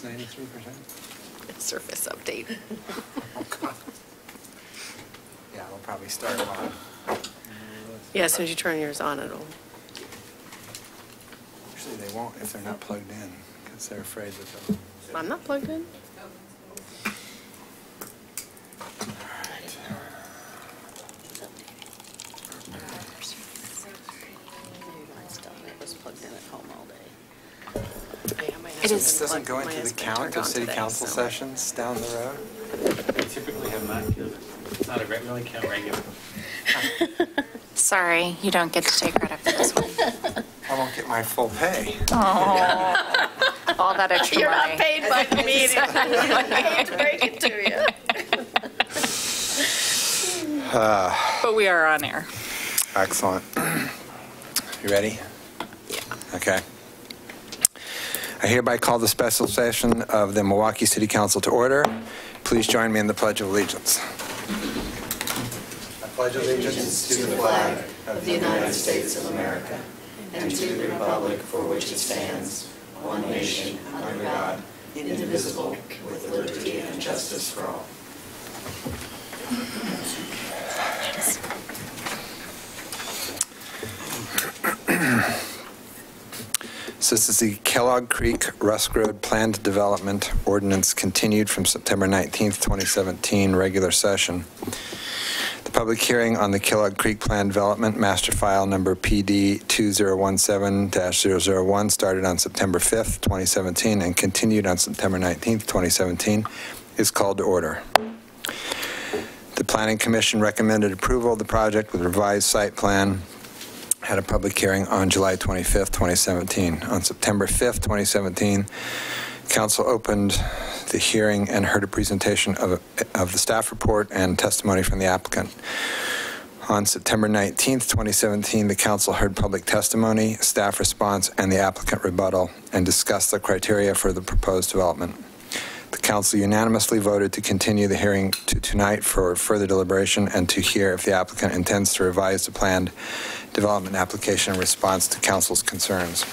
It's 93%. Surface update. Oh, God. Yeah, we'll probably start on. Yeah, as soon as you turn yours on, it'll. Actually, they won't if they're not plugged in, because they're afraid that they'll. I'm not plugged in. This doesn't go into the count of city council sessions down the road? We typically have not, it's not a really count regular. Sorry, you don't get to take credit for this one. I won't get my full pay. Oh, all that extra You're money. not paid by the meeting. I hate to break it to you. But we are on air. Excellent. You ready? Yeah. Okay. I hereby call the special session of the Milwaukee City Council to order. Please join me in the Pledge of Allegiance. I pledge allegiance to the flag of the United States of America and to the republic for which it stands, one nation, under God, indivisible, with liberty and justice for all. So this is the Kellogg Creek Rusk Road Planned Development Ordinance continued from September 19th, 2017, regular session. The public hearing on the Kellogg Creek Planned Development Master File number PD 2017-001 started on September 5th, 2017 and continued on September 19th, 2017 is called to order. The Planning Commission recommended approval of the project with revised site plan. Had a public hearing on July 25th, 2017. On September 5th, 2017, Council opened the hearing and heard a presentation of the staff report and testimony from the applicant. On September 19th, 2017, the Council heard public testimony, staff response, and the applicant rebuttal, and discussed the criteria for the proposed development. The Council unanimously voted to continue the hearing to tonight for further deliberation and to hear if the applicant intends to revise the planned development application in response to Council's concerns.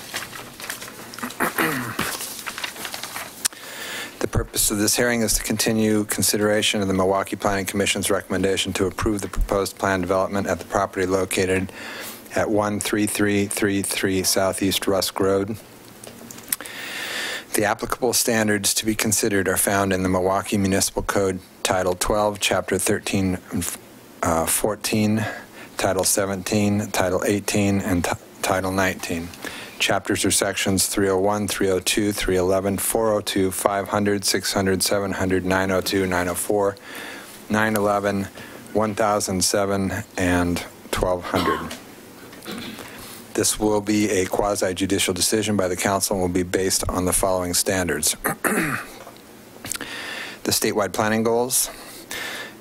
The purpose of this hearing is to continue consideration of the Milwaukee Planning Commission's recommendation to approve the proposed planned development at the property located at 13333 Southeast Rusk Road. The applicable standards to be considered are found in the Milwaukee Municipal Code, Title 12, Chapter 13 and 14, Title 17, Title 18, and Title 19. Chapters or sections 301, 302, 311, 402, 500, 600, 700, 902, 904, 911, 1007, and 1200. This will be a quasi-judicial decision by the Council and will be based on the following standards. The statewide planning goals,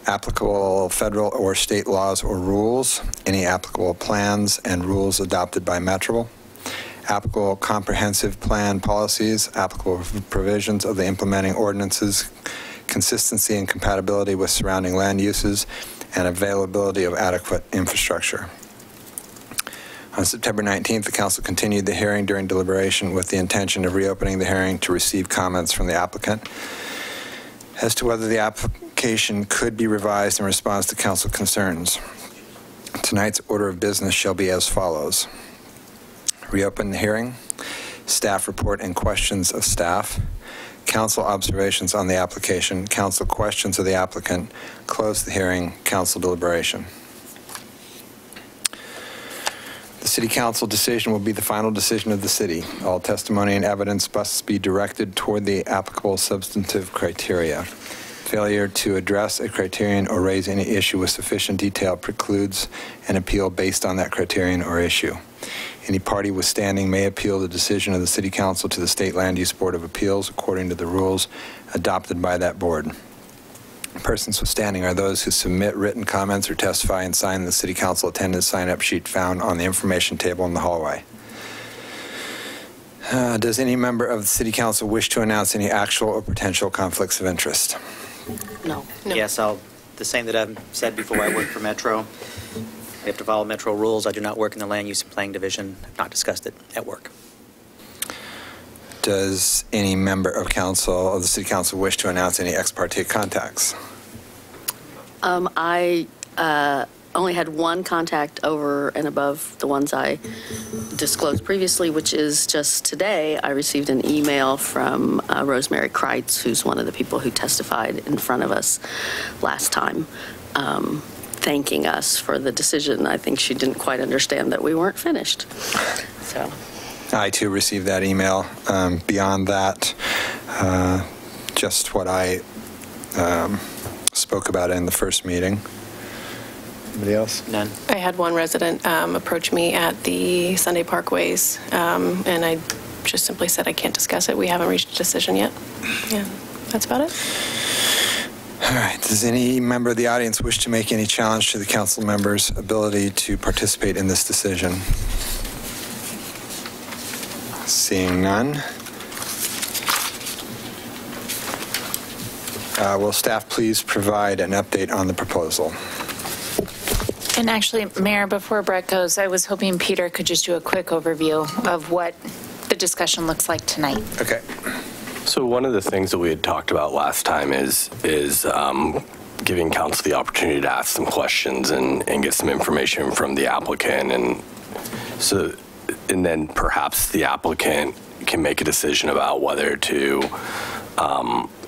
applicable federal or state laws or rules, any applicable plans and rules adopted by Metro, applicable comprehensive plan policies, applicable provisions of the implementing ordinances, consistency and compatibility with surrounding land uses, and availability of adequate infrastructure. On September 19th, the Council continued the hearing during deliberation with the intention of reopening the hearing to receive comments from the applicant as to whether the application could be revised in response to Council concerns. Tonight's order of business shall be as follows. Reopen the hearing, staff report and questions of staff, Council observations on the application, Council questions of the applicant, close the hearing, Council deliberation. The City Council decision will be the final decision of the City. All testimony and evidence must be directed toward the applicable substantive criteria. Failure to address a criterion or raise any issue with sufficient detail precludes an appeal based on that criterion or issue. Any party withstanding may appeal the decision of the City Council to the State Land Use Board of Appeals according to the rules adopted by that board. Persons withstanding are those who submit written comments or testify and sign the City Council attendance sign-up sheet found on the information table in the hallway. Does any member of the City Council wish to announce any actual or potential conflicts of interest? No. Yes, the same that I've said before. I work for Metro. We have to follow Metro rules. I do not work in the Land Use and Planning Division. I've not discussed it at work. Does any member of council, of the city council, wish to announce any ex parte contacts? I only had one contact over and above the ones I disclosed previously, which is just today, I received an email from Rosemary Kreitz, who's one of the people who testified in front of us last time, thanking us for the decision. I think she didn't quite understand that we weren't finished. So. I, too, received that email. Beyond that, just what I spoke about in the first meeting. Anybody else? None. I had one resident approach me at the Sunday Parkways, and I just simply said I can't discuss it. We haven't reached a decision yet. Yeah, that's about it. All right. Does any member of the audience wish to make any challenge to the council members' ability to participate in this decision? Seeing none. Will staff please provide an update on the proposal? And actually, Mayor, before Brett goes, I was hoping Peter could just do a quick overview of what the discussion looks like tonight. Okay. So one of the things that we had talked about last time is giving council the opportunity to ask some questions and get some information from the applicant, and then perhaps the applicant can make a decision about whether to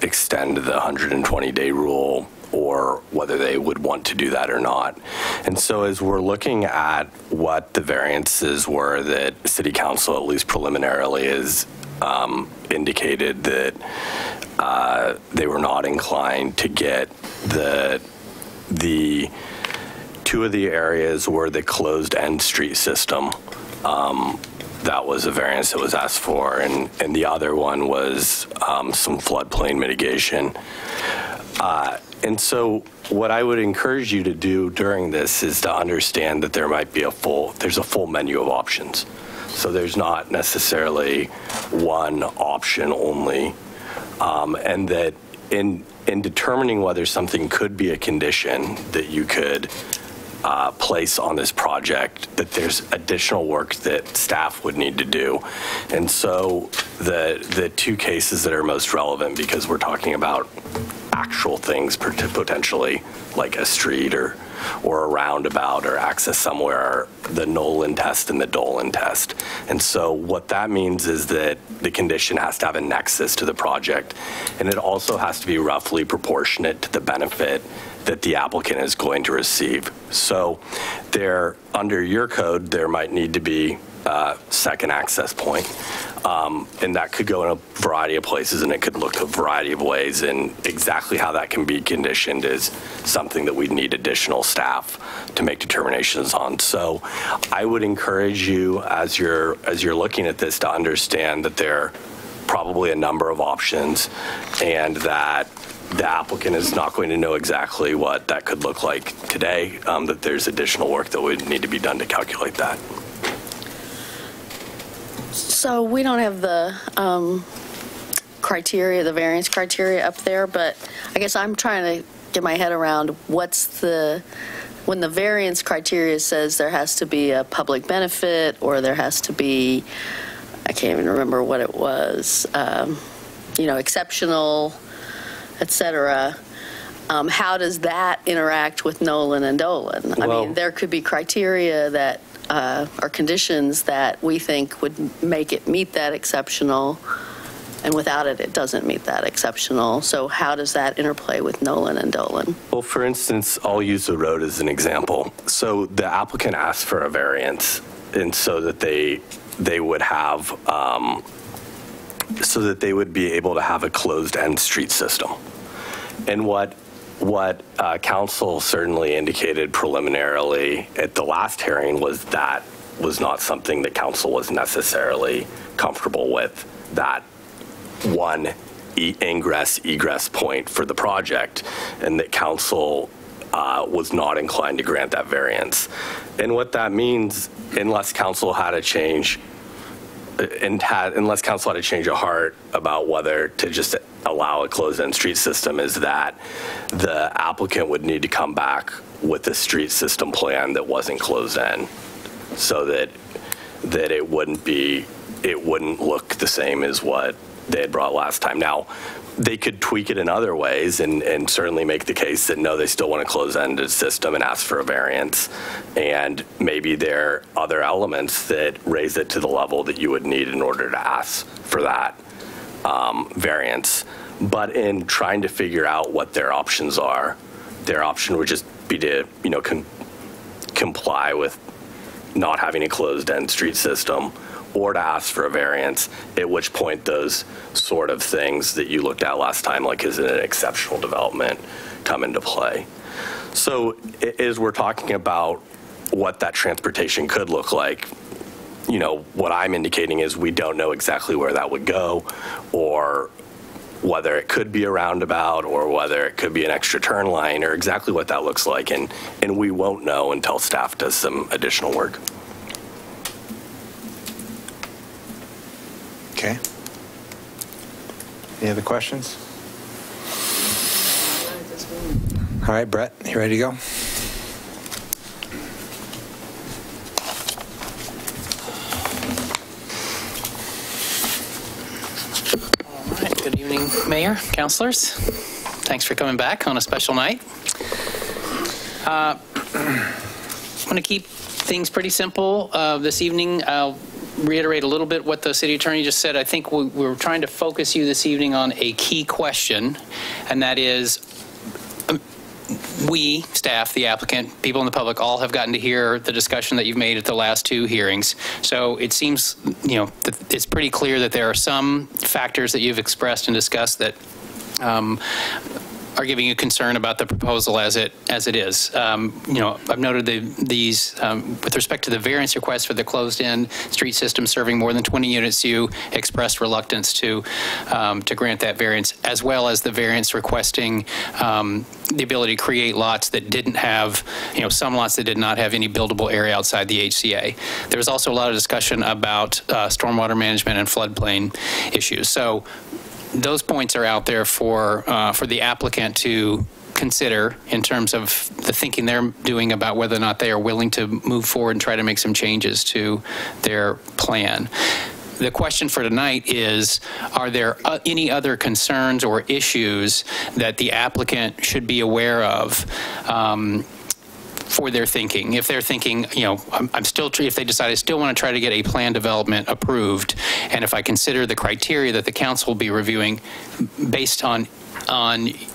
extend the 120-day rule or whether they would want to do that or not. And so as we're looking at what the variances were that City Council, at least preliminarily, has indicated that they were not inclined to get the two of the areas were the closed-end street system. That was a variance that was asked for, and the other one was some floodplain mitigation. And so what I would encourage you to do during this is to understand that there's a full menu of options. So there's not necessarily one option only, and that in determining whether something could be a condition that you could place on this project, that there's additional work that staff would need to do. And so the two cases that are most relevant, because we're talking about actual things potentially like a street or a roundabout or access somewhere, are the Nolan test and the Dolan test. And so what that means is that the condition has to have a nexus to the project, and it also has to be roughly proportionate to the benefit that the applicant is going to receive. So under your code, there might need to be a second access point. And that could go in a variety of places, and it could look a variety of ways, and exactly how that can be conditioned is something that we'd need additional staff to make determinations on. So I would encourage you, as you're looking at this, to understand that there are probably a number of options, and that the applicant is not going to know exactly what that could look like today, that there's additional work that would need to be done to calculate that. So we don't have the criteria, the variance criteria up there, but I guess I'm trying to get my head around when the variance criteria says there has to be a public benefit, or there has to be, I can't even remember what it was, exceptional, et cetera. How does that interact with Nolan and Dolan? I mean, there could be criteria that are conditions that we think would make it meet that exceptional, and without it, it doesn't meet that exceptional. So how does that interplay with Nolan and Dolan? Well, for instance, I'll use the road as an example. So the applicant asked for a variance, and so that they would have, so that they would be able to have a closed-end street system. And what council certainly indicated preliminarily at the last hearing was that was not something that council was necessarily comfortable with, that one ingress egress point for the project, and that council was not inclined to grant that variance. And what that means, unless council had a change of heart about whether to just allow a closed-end street system, is that the applicant would need to come back with a street system plan that wasn't closed-end, so that it wouldn't be it wouldn't look the same as what they had brought last time. Now, they could tweak it in other ways and certainly make the case that, no, they still want a closed-ended system and ask for a variance. And maybe there are other elements that raise it to the level that you would need in order to ask for that variance. But in trying to figure out what their options are, their option would just be to, comply with not having a closed-end street system, or to ask for a variance, at which point those sort of things that you looked at last time, like is it an exceptional development, come into play. So as we're talking about what that transportation could look like, what I'm indicating is we don't know exactly where that would go, or whether it could be a roundabout, or whether it could be an extra turn line, or exactly what that looks like. And we won't know until staff does some additional work. Okay. Any other questions? All right, Brett, you ready to go? All right. Good evening, Mayor, councilors. Thanks for coming back on a special night. I'm going to keep things pretty simple this evening. I'll reiterate a little bit what the city attorney just said. I think we're trying to focus you this evening on a key question, and that is, we, staff, the applicant, people in the public, all have gotten to hear the discussion that you've made at the last two hearings. So it seems, it's pretty clear that there are some factors that you've expressed and discussed that are giving you concern about the proposal as it is. I've noted these with respect to the variance request for the closed-in street system serving more than 20 units. You expressed reluctance to grant that variance, as well as the variance requesting the ability to create lots that didn't have, some lots that did not have any buildable area outside the HCA. There was also a lot of discussion about stormwater management and floodplain issues. So those points are out there for the applicant to consider in terms of the thinking they're doing about whether or not they are willing to move forward and try to make some changes to their plan. The question for tonight is, are there any other concerns or issues that the applicant should be aware of for their thinking? If they're thinking, if they decide I still want to try to get a plan development approved, and if I consider the criteria that the council will be reviewing based on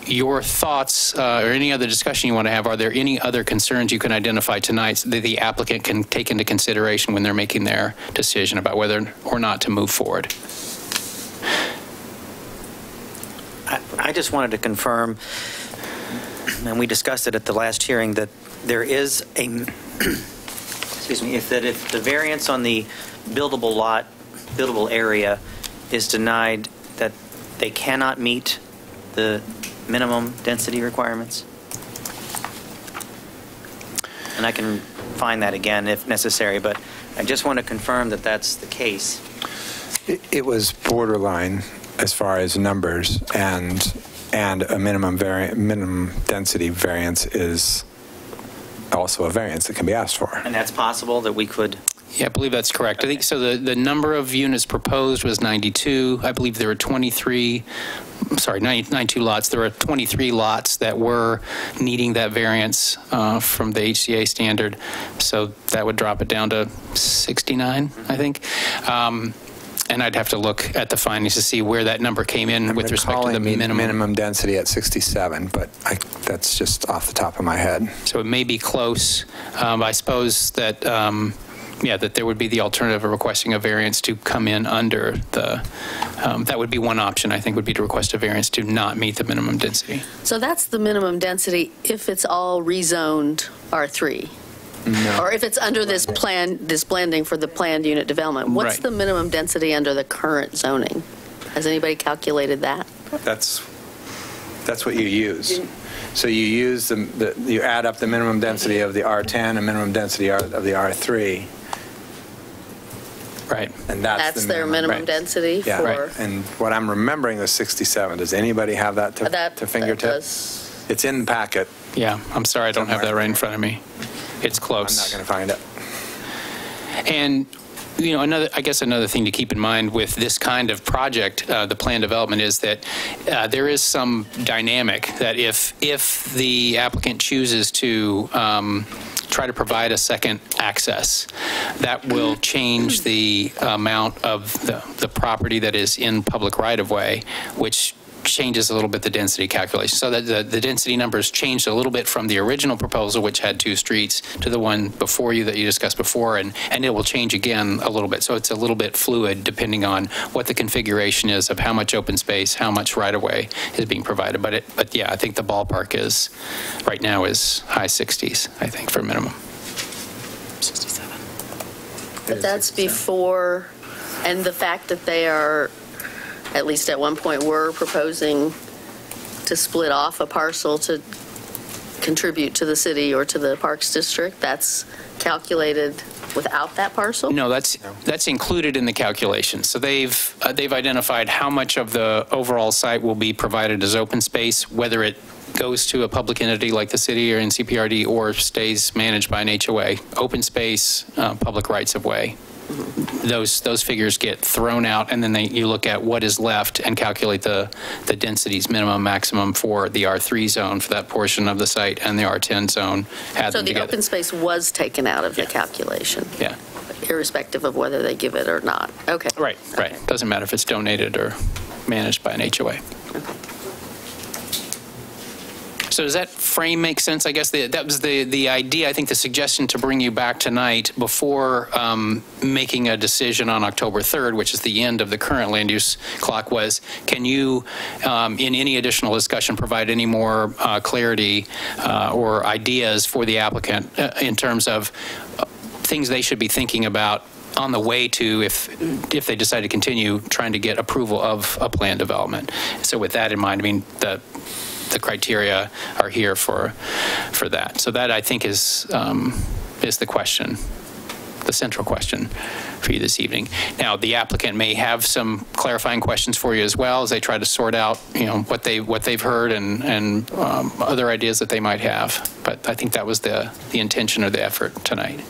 your thoughts or any other discussion you want to have, are there any other concerns you can identify tonight that the applicant can take into consideration when they're making their decision about whether or not to move forward? I just wanted to confirm, and we discussed it at the last hearing, that there is a, if the variance on the buildable area is denied, that they cannot meet the minimum density requirements? And I can find that again if necessary, but I just want to confirm that that's the case. It was borderline as far as numbers, and a minimum density variance is also a variance that can be asked for. And that's possible that we could? Yeah, I believe that's correct. I think so. The number of units proposed was 92. I believe there were 92 lots. There were 23 lots that were needing that variance from the HCA standard. So that would drop it down to 69, I think. And I'd have to look at the findings to see where that number came in with respect to the minimum density at 67, but that's just off the top of my head. So it may be close. I suppose that, that there would be the alternative of requesting a variance to come in under the, that would be one option, I think, would be to request a variance to not meet the minimum density. So that's the minimum density if it's all rezoned R3? No. Or if it's under this blending for the planned unit development. What's the minimum density under the current zoning? Has anybody calculated that? That's what you use. So you use you add up the minimum density of the R10 and minimum density of the R3. Right. And that's their minimum density for. Right. And what I'm remembering was 67. Does anybody have that to fingertips? It's in the packet. Yeah, I'm sorry, I don't have that right in front of me. It's close. I'm not going to find it. And Another thing to keep in mind with this kind of project, the plan development, is that there is some dynamic that if the applicant chooses to try to provide a second access, that will change the amount of the property that is in public right-of-way, which changes a little bit the density calculation. So that the density numbers changed a little bit from the original proposal, which had 2 streets, to the one before you that you discussed before, and it will change again a little bit. So it's a little bit fluid depending on what the configuration is of how much open space, how much right-of-way is being provided. But yeah, I think the ballpark is, right now, is high 60s, I think, for minimum. 67. But that's before, and the fact that they are, at least at one point, were proposing to split off a parcel to contribute to the city or to the Parks District, that's calculated without that parcel? No, that's included in the calculation. So they've identified how much of the overall site will be provided as open space, whether it goes to a public entity like the city or NCPRD or stays managed by an HOA. Open space, public rights of way. Those figures get thrown out, and then you look at what is left and calculate the densities, minimum, maximum, for the R3 zone for that portion of the site and the R10 zone. So the open space was taken out of the calculation? Yeah. Irrespective of whether they give it or not? Okay. Right. Doesn't matter if it's donated or managed by an HOA. Okay. So does that frame make sense? I guess that was the idea, I think the suggestion to bring you back tonight before making a decision on October 3rd, which is the end of the current land use clock, was can you, in any additional discussion, provide any more clarity or ideas for the applicant in terms of things they should be thinking about on the way to, if they decide to continue trying to get approval of a plan development. So with that in mind, I mean, the criteria are here for that. So that, I think, is the question, the central question for you this evening. Now, the applicant may have some clarifying questions for you as well as they try to sort out, what they've heard and other ideas that they might have. But I think that was the intention or the effort tonight.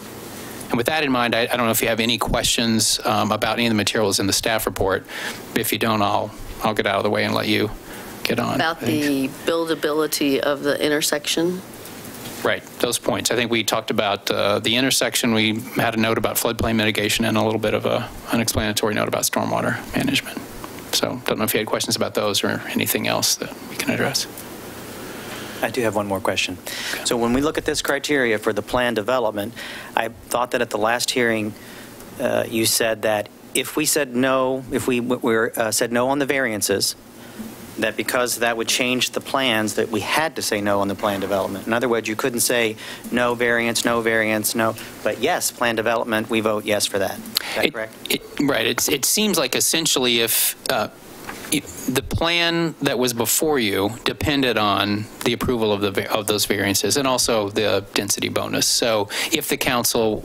And with that in mind, I don't know if you have any questions about any of the materials in the staff report. If you don't, I'll get out of the way and let you get on. About the buildability of the intersection? Right, those points. I think we talked about the intersection. We had a note about floodplain mitigation and a little bit of an explanatory note about stormwater management. So don't know if you had questions about those or anything else that we can address. I do have one more question. Okay. So when we look at this criteria for the plan development, I thought that at the last hearing you said that if we said no, if we said no on the variances, that because that would change the plans, that we had to say no on the plan development. In other words, you couldn't say no variance, no variance, no, but yes, plan development, we vote yes for that. Is that correct? Right. It seems like essentially if the plan that was before you depended on the approval of those variances and also the density bonus. So if the council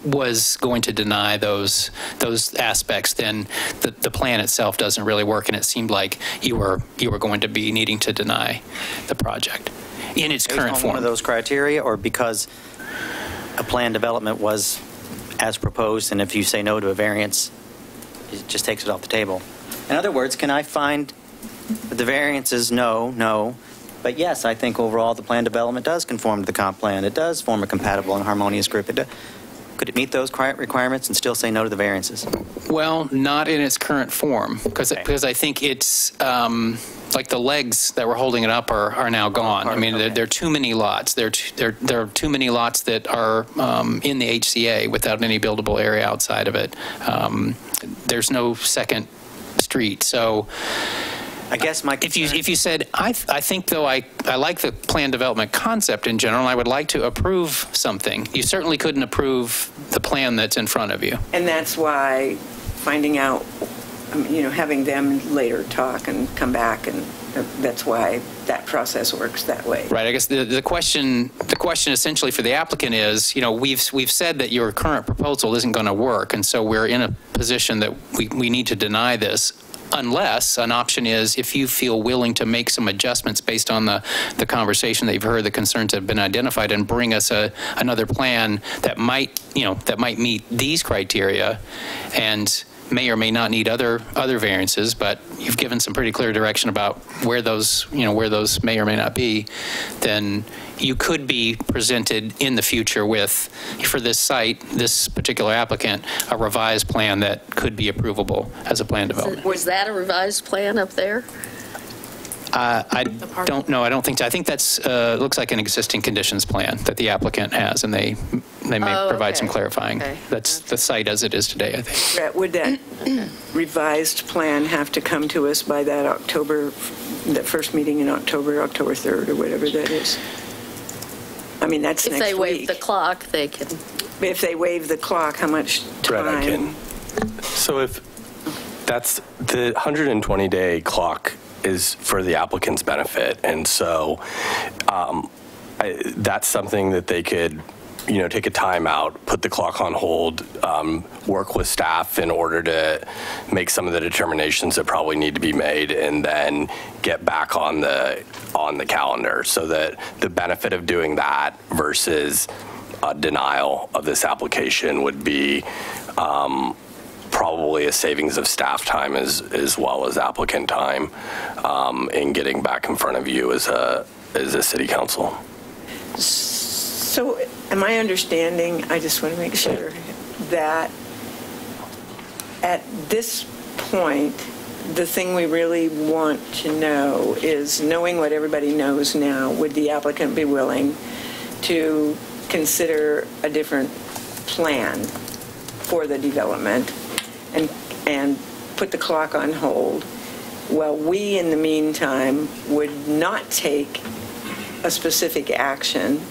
was going to deny those aspects, then the plan itself doesn't really work, and it seemed like you were going to be needing to deny the project in its current form. One of those criteria, or because a plan development was as proposed, and if you say no to a variance, it just takes it off the table. In other words, can I find the variance is no, but yes, I think overall the plan development does conform to the comp plan. It does form a compatible and harmonious group. Could it meet those requirements and still say no to the variances? Well, not in its current form, because I think it's like the legs that were holding it up are now gone. I mean, there are too many lots. There are too many lots that are in the HCA without any buildable area outside of it. There's no second street, so. I guess my concern, if you said, I think though I like the plan development concept in general, I would like to approve something. You certainly couldn't approve the plan that's in front of you. And that's why finding out, having them later talk and come back, and that's why that process works that way. Right. I guess the question essentially for the applicant is, we've said that your current proposal isn't going to work, and so we're in a position that we need to deny this. unless an option is if you feel willing to make some adjustments based on the conversation that you've heard, the concerns that have been identified, and bring us another plan that might meet these criteria and may or may not need other variances, but you've given some pretty clear direction about where those may or may not be, then you could be presented in the future with, for this site, this particular applicant, a revised plan that could be approvable as a plan development. Was that a revised plan up there? I don't know. I don't think so. I think that's looks like an existing conditions plan that the applicant has, and they may provide some clarifying. Okay. That's the site as it is today, I think. Brett, would that revised plan have to come to us by that first meeting in October 3rd or whatever that is? I mean, that's If next week. they waive the clock, they can. If they waive the clock, how much time? Brett, so if that's the 120-day clock is for the applicant's benefit, and so that's something that they could, take a time out, put the clock on hold, work with staff in order to make some of the determinations that probably need to be made, and then get back on the calendar. So that the benefit of doing that versus a denial of this application would be probably a savings of staff time as well as applicant time in getting back in front of you as a city council. So am I understanding, I just want to make sure, that at this point, the thing we really want to know is, knowing what everybody knows now, would the applicant be willing to consider a different plan for the development and put the clock on hold, while we, in the meantime, would not take a specific action?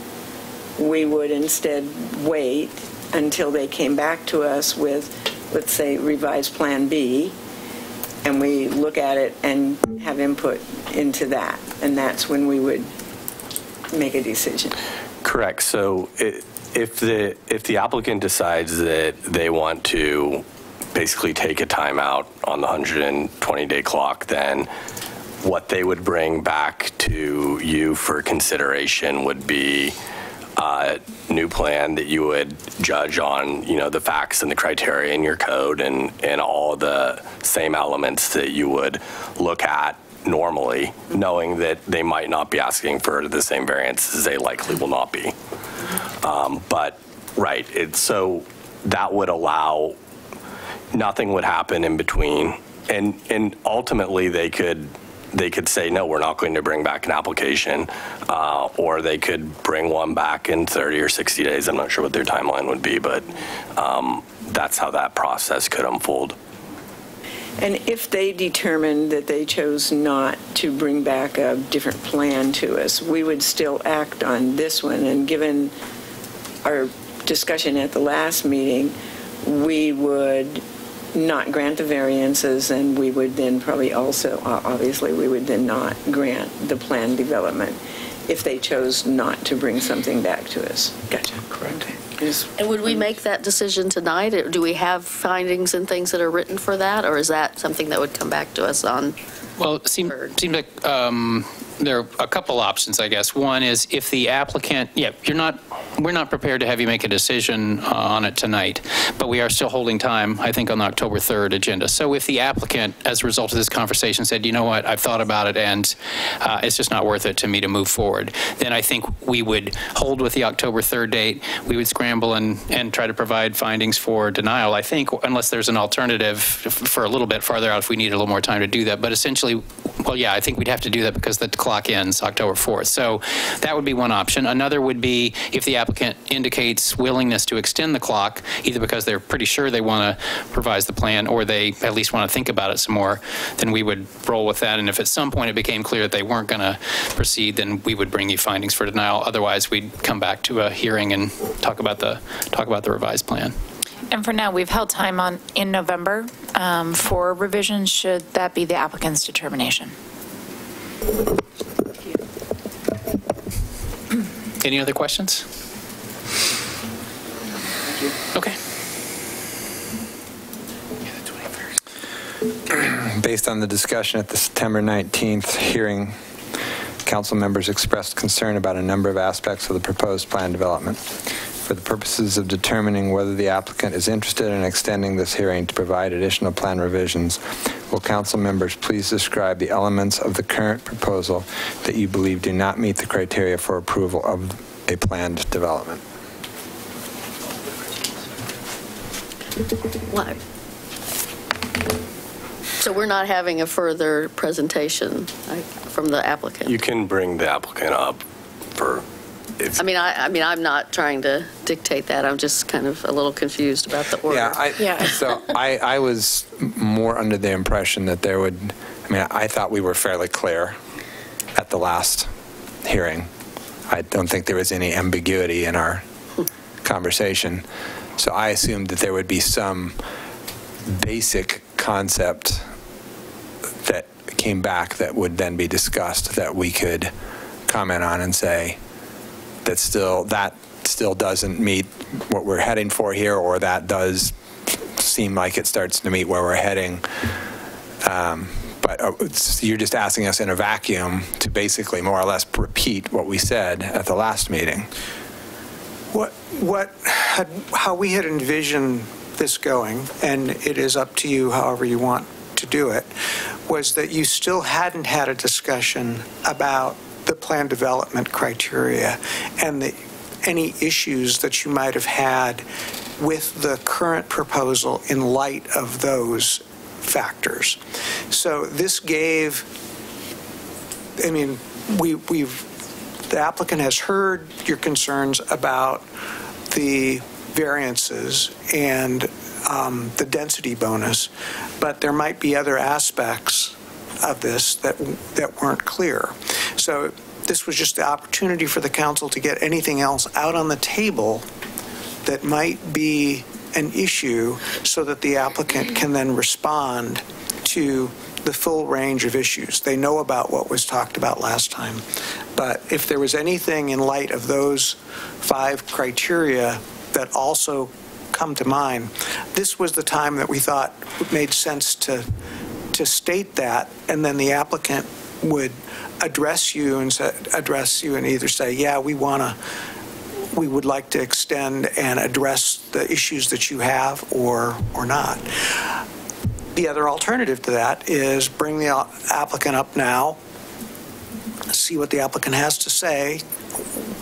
We would instead wait until they came back to us with, let's say, revised Plan B, and we look at it and have input into that, and that's when we would make a decision. Correct. So if the applicant decides that they want to basically take a timeout on the 120-day clock, then what they would bring back to you for consideration would be a new plan that you would judge on, the facts and the criteria in your code and all the same elements that you would look at normally, knowing that they might not be asking for the same variance as they likely will not be. But so that would allow, nothing would happen in between, and ultimately they could say, no, we're not going to bring back an application, or they could bring one back in 30 or 60 days. I'm not sure what their timeline would be, but that's how that process could unfold. And if they determined that they chose not to bring back a different plan to us, we would still act on this one. And given our discussion at the last meeting, we would not grant the variances, and we would then probably also, obviously, we would then not grant the plan development if they chose not to bring something back to us. Gotcha. Correct. And would we make that decision tonight? Or do we have findings and things that are written for that, or is that something that would come back to us on? Well, it seems like there are a couple options, I guess. One is if the applicant, we're not prepared to have you make a decision on it tonight, but we are still holding time, I think, on the October 3rd agenda. So if the applicant, as a result of this conversation, said, you know what, I've thought about it and it's just not worth it to me to move forward, then I think we would hold with the October 3rd date. We would scramble and try to provide findings for denial, I think, unless there's an alternative for a little bit farther out if we need a little more time to do that. But essentially, I think we'd have to do that because the clock ends October 4th. So that would be one option. Another would be if the applicant indicates willingness to extend the clock, either because they're pretty sure they want to revise the plan or they at least want to think about it some more, then we would roll with that. And if at some point it became clear that they weren't going to proceed, then we would bring you findings for denial. Otherwise, we'd come back to a hearing and talk about the revised plan. And for now, we've held time in November for revisions, should that be the applicant's determination. Any other questions? Okay. Based on the discussion at the September 19th hearing, council members expressed concern about a number of aspects of the proposed plan development. For the purposes of determining whether the applicant is interested in extending this hearing to provide additional plan revisions, will council members please describe the elements of the current proposal that you believe do not meet the criteria for approval of a planned development? What? So we're not having a further presentation from the applicant? You can bring the applicant up for... I mean, I'm not trying to dictate that. I'm just kind of a little confused about the order. So I was more under the impression that there would, I thought we were fairly clear at the last hearing. I don't think there was any ambiguity in our conversation. So I assumed that there would be some basic concept that came back that would then be discussed that we could comment on and say, that still doesn't meet what we're heading for here, or that does seem like it starts to meet where we're heading. But you're just asking us in a vacuum to basically more or less repeat what we said at the last meeting. How we had envisioned this going, and it is up to you however you want to do it, was that you still hadn't had a discussion about the plan development criteria and any issues that you might have had with the current proposal in light of those factors. So this gave, the applicant has heard your concerns about the variances and the density bonus, but there might be other aspects of this that weren't clear. So this was just the opportunity for the council to get anything else out on the table that might be an issue so that the applicant can then respond to the full range of issues. They know about what was talked about last time. But if there was anything in light of those 5 criteria that also come to mind, this was the time that we thought it made sense to state that, and then the applicant would address you and either say, yeah, we would like to extend and address the issues that you have, or not. The other alternative to that is bring the applicant up now, see what the applicant has to say.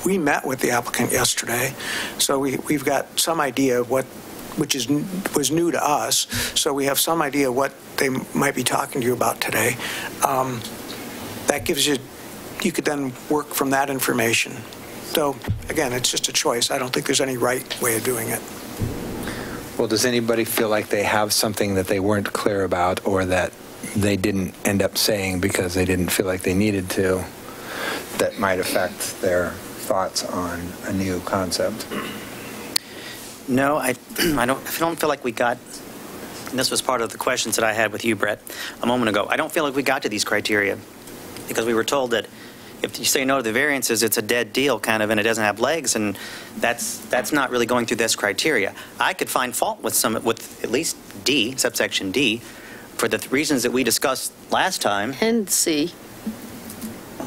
We met with the applicant yesterday, so we've got some idea of which was new to us, so we have some idea what they might be talking to you about today. That gives you could then work from that information. So again, it's just a choice. I don't think there's any right way of doing it. Well, does anybody feel like they have something that they weren't clear about, or that they didn't end up saying because they didn't feel like they needed to, that might affect their thoughts on a new concept? No, I don't feel like we got, and this was part of the questions that I had with you, Brett, a moment ago. I don't feel like we got to these criteria because we were told that if you say no to the variances, it's a dead deal kind of, and it doesn't have legs, and that's not really going through this criteria. I could find fault with at least D, subsection D, for the reasons that we discussed last time. And C.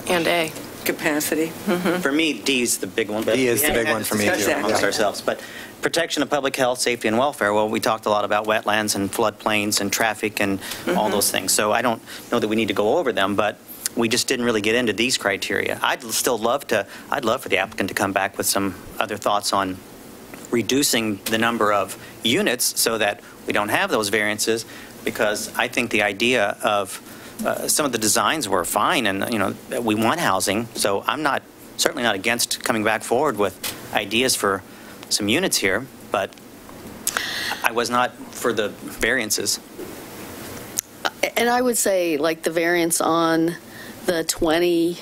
And A. Capacity. Mm-hmm. For me, D is the big one. But D is the big one for me, too. Amongst ourselves. But protection of public health, safety, and welfare, well, we talked a lot about wetlands and floodplains and traffic and all those things. So I don't know that we need to go over them, but we just didn't really get into these criteria. I'd love for the applicant to come back with some other thoughts on reducing the number of units so that we don't have those variances, because I think the idea of some of the designs were fine, and we want housing, so I'm certainly not against coming back forward with ideas for some units here, but I was not for the variances. And I would say, like, the variance on the 20,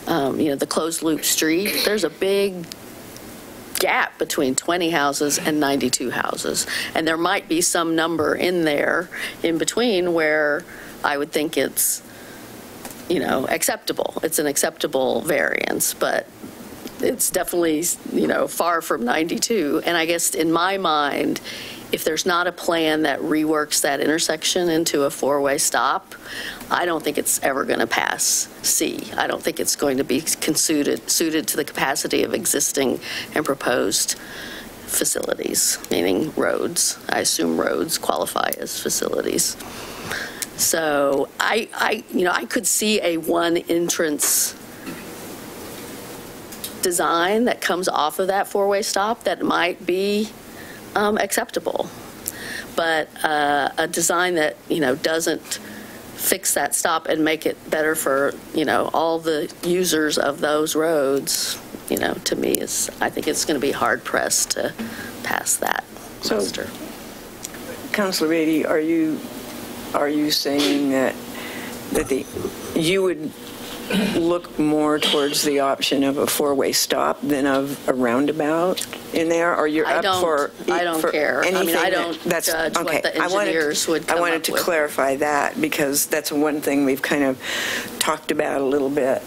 the closed loop street, there's a big gap between 20 houses and 92 houses. And there might be some number in there in between where I would think it's, acceptable. It's an acceptable variance, but it's definitely, far from 92. And I guess in my mind, if there's not a plan that reworks that intersection into a four-way stop, I don't think it's ever going to pass C. I don't think it's going to be suited to the capacity of existing and proposed facilities, meaning roads. I assume roads qualify as facilities. So I could see a one entrance design that comes off of that four-way stop that might be acceptable. But a design that, doesn't fix that stop and make it better for, all the users of those roads, to me I think it's going to be hard pressed to pass that muster. Councilor Beatty, are you saying that you would look more towards the option of a four-way stop than of a roundabout in there, or you're up for? I don't care. I mean, I don't judge okay. what the engineers would come up with. I wanted to clarify that because that's one thing we've kind of talked about a little bit,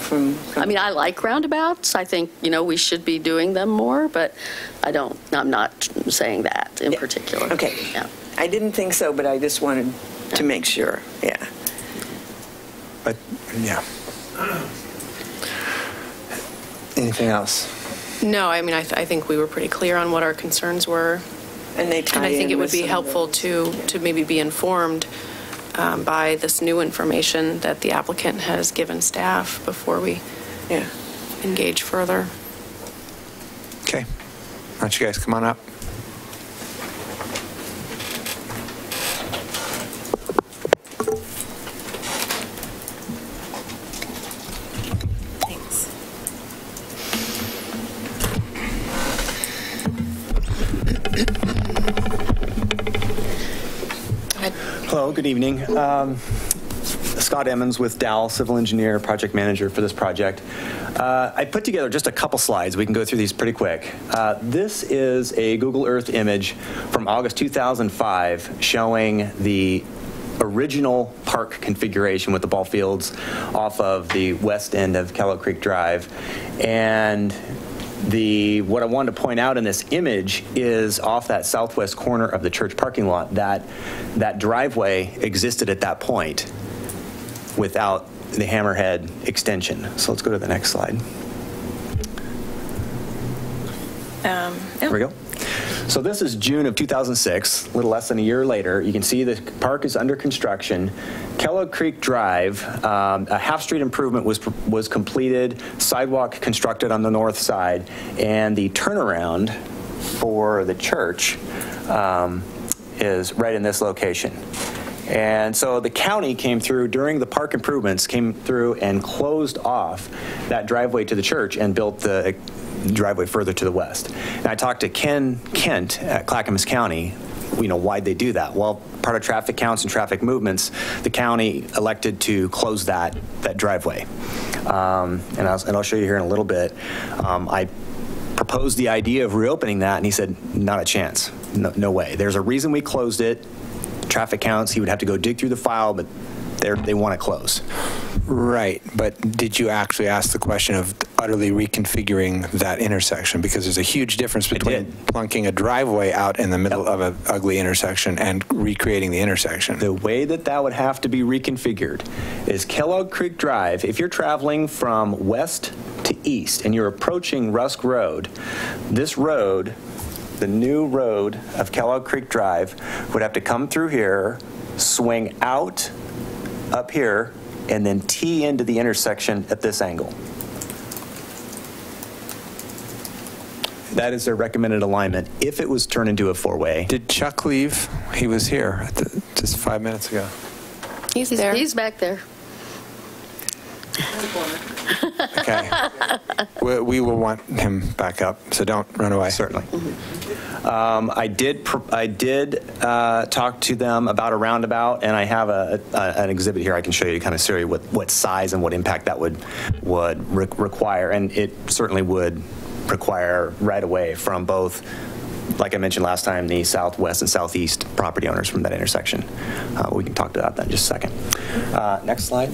from. I mean, I like roundabouts. I think, we should be doing them more, but I'm not saying that in particular. Okay. Yeah. I didn't think so, but I just wanted to make sure. Yeah. But, yeah. Anything else? No, I mean, I think we were pretty clear on what our concerns were. And I think it would be helpful to maybe be informed by this new information that the applicant has given staff before we engage further. Okay. Why don't you guys come on up? Hello, good evening. Scott Emmons with Dow, civil engineer, project manager for this project. I put together just a couple slides. We can go through these pretty quick. This is a Google Earth image from August 2005 showing the original park configuration with the ball fields off of the west end of Kellogg Creek Drive. And what I wanted to point out in this image is off that southwest corner of the church parking lot, that driveway existed at that point without the hammerhead extension. So let's go to the next slide. There we go. So this is June of 2006, a little less than a year later. You can see the park is under construction. Kellogg Creek Drive, a half-street improvement was completed, sidewalk constructed on the north side, and the turnaround for the church is right in this location. And so the county came through during the park improvements, came through and closed off that driveway to the church and built the driveway further to the west. And I talked to Ken Kent at Clackamas County, why'd they do that? Well, part of traffic counts and traffic movements, the county elected to close that driveway. And I'll show you here in a little bit. I proposed the idea of reopening that, and he said, not a chance. No way. There's a reason we closed it. Traffic counts, he would have to go dig through the file, but they want it closed. Right, but did you actually ask the question of utterly reconfiguring that intersection? Because there's a huge difference between plunking a driveway out in the middle of an ugly intersection and recreating the intersection. The way that would have to be reconfigured is Kellogg Creek Drive. If you're traveling from west to east and you're approaching Rusk Road, this road, the new road of Kellogg Creek Drive, would have to come through here, swing out up here, and then tee into the intersection at this angle. That is their recommended alignment if it was turned into a four-way. Did Chuck leave? He was here just 5 minutes ago. He's there. He's back there. Okay. We will want him back up, so don't run away. Certainly. I did talk to them about a roundabout, and I have an exhibit here I can show you, kind of show you what size and what impact that would require, and it certainly would require right away from both, like I mentioned last time, the southwest and southeast property owners from that intersection. We can talk about that in just a second. Next slide.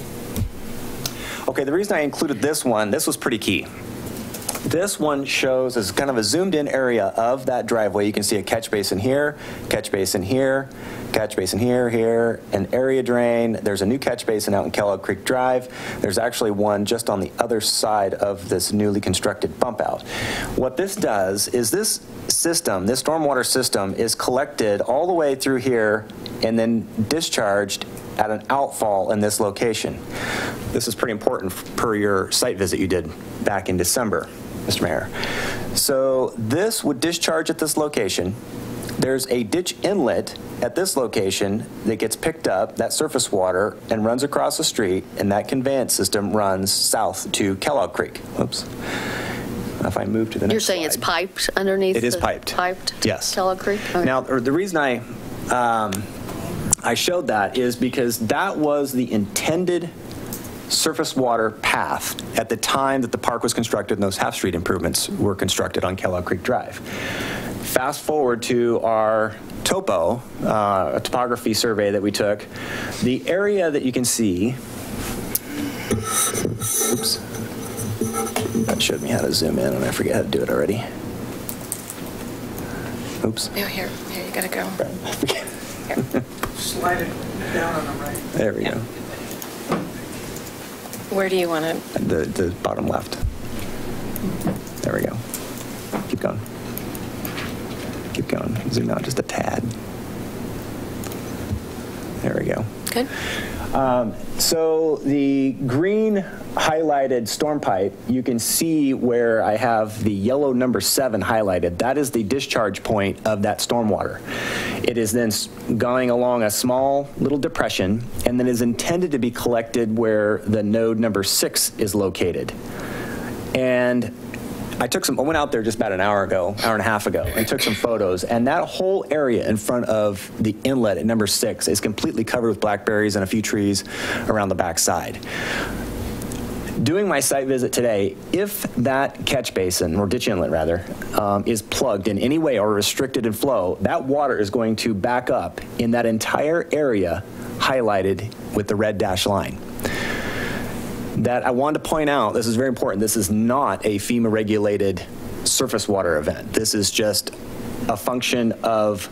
Okay, the reason I included this was pretty key. This one shows as kind of a zoomed in area of that driveway. You can see a catch basin here, catch basin here, catch basin here, here, an area drain. There's a new catch basin out in Kellogg Creek Drive. There's actually one just on the other side of this newly constructed bump out. What this does is this system, this stormwater system, is collected all the way through here and then discharged at an outfall in this location. This is pretty important per your site visit you did back in December, Mr. Mayor. So this would discharge at this location. There's a ditch inlet at this location that gets picked up, that surface water, and runs across the street, and that conveyance system runs south to Kellogg Creek. Oops. If I move to the next You're saying slide. It's piped underneath? It is piped. Piped? Yes. Kellogg Creek? Okay. Now, the reason I showed that is because that was the intended surface water path at the time that the park was constructed and those half-street improvements were constructed on Kellogg Creek Drive. Fast forward to our topo, a topography survey that we took. The area that you can see, oops, that showed me how to zoom in and I forget how to do it already. Oops. No, here, you gotta go. Slide it down on the right. There we go. Where do you want to? The bottom left. There we go. Keep going. Keep going. Zoom out just a tad. There we go. Good. So the green highlighted storm pipe, you can see where I have the yellow number 7 highlighted. That is the discharge point of that stormwater. It is then going along a small little depression and then is intended to be collected where the node number 6 is located. And I went out there just about an hour and a half ago, and took some photos, and that whole area in front of the inlet at number 6 is completely covered with blackberries and a few trees around the back side. Doing my site visit today, if that catch basin, or ditch inlet rather, is plugged in any way or restricted in flow, that water is going to back up in that entire area highlighted with the red dashed line. That I wanted to point out, this is very important, this is not a FEMA regulated surface water event. This is just a function of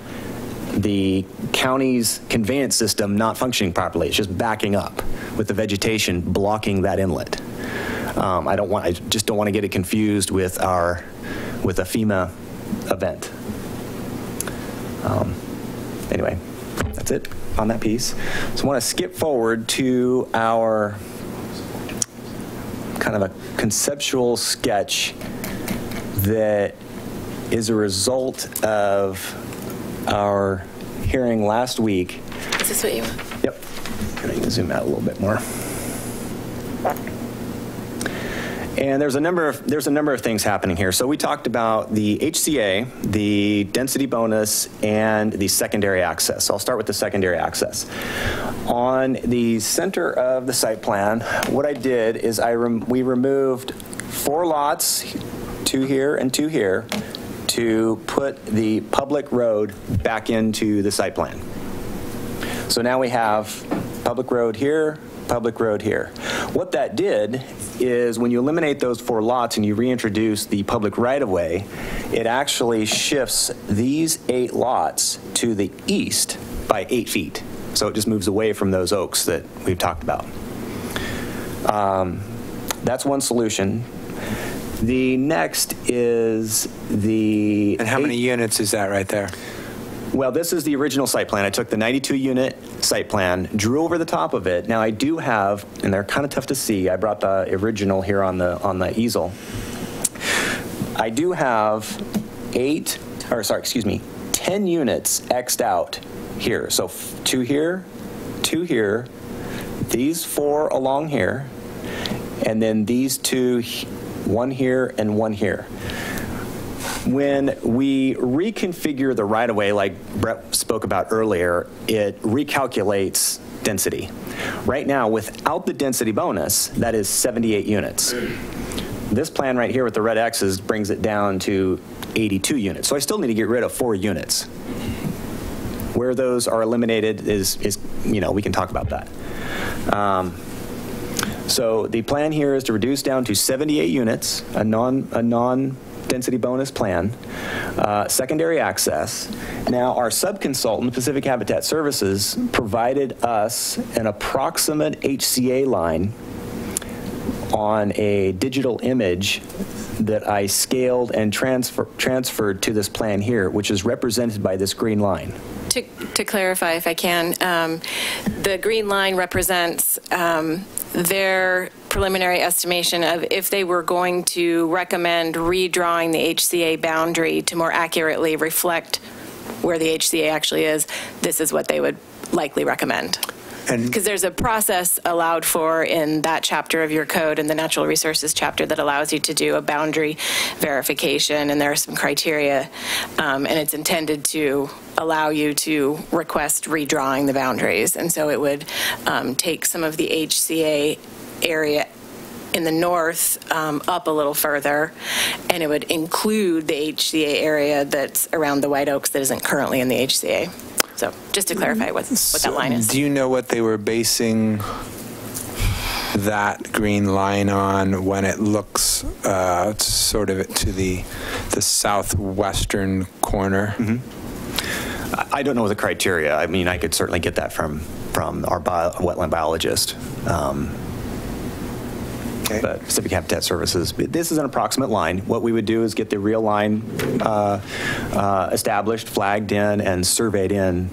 the county's conveyance system not functioning properly. It's just backing up with the vegetation blocking that inlet. I just don't want to get it confused with a FEMA event. Anyway, that's it on that piece. So I want to skip forward to our kind of a conceptual sketch that is a result of our hearing last week. Is this what you want? Yep. Can I zoom out a little bit more? And there's a number of things happening here. So we talked about the HCA, the density bonus, and the secondary access. I'll start with the secondary access. On the center of the site plan, what I did is we removed 4 lots, 2 here and 2 here, to put the public road back into the site plan. So now we have public road here, public road here. What that did is when you eliminate those 4 lots and you reintroduce the public right-of-way, it actually shifts these 8 lots to the east by 8 feet. So it just moves away from those oaks that we've talked about. That's one solution. The next is the... And how many units is that right there? Well, this is the original site plan. I took the 92-unit site plan, drew over the top of it. Now I do have, and they're kind of tough to see, I brought the original here on the easel. I do have 10 units X'd out here. So 2 here, 2 here, these 4 along here, and then these 2, 1 here and 1 here. When we reconfigure the right-of-way, like Brett spoke about earlier, it recalculates density. Right now, without the density bonus, that is 78 units. This plan right here with the red X's brings it down to 82 units. So I still need to get rid of 4 units. Where those are eliminated is we can talk about that. So the plan here is to reduce down to 78 units, a non-density bonus plan, secondary access. Now, our subconsultant, Pacific Habitat Services, provided us an approximate HCA line on a digital image that I scaled and transferred to this plan here, which is represented by this green line. To clarify, if I can, the green line represents their preliminary estimation of if they were going to recommend redrawing the HCA boundary to more accurately reflect where the HCA actually is, this is what they would likely recommend. Because there's a process allowed for in that chapter of your code, in the natural resources chapter, that allows you to do a boundary verification, and there are some criteria, and it's intended to allow you to request redrawing the boundaries. And so it would take some of the HCA area in the north up a little further, and it would include the HCA area that's around the White Oaks that isn't currently in the HCA. So just to clarify what that line is. Do you know what they were basing that green line on when it looks sort of to the southwestern corner? Mm-hmm. I don't know the criteria. I mean, I could certainly get that from our wetland biologist. Okay. But Pacific Habitat Services, this is an approximate line. What we would do is get the real line established, flagged in, and surveyed in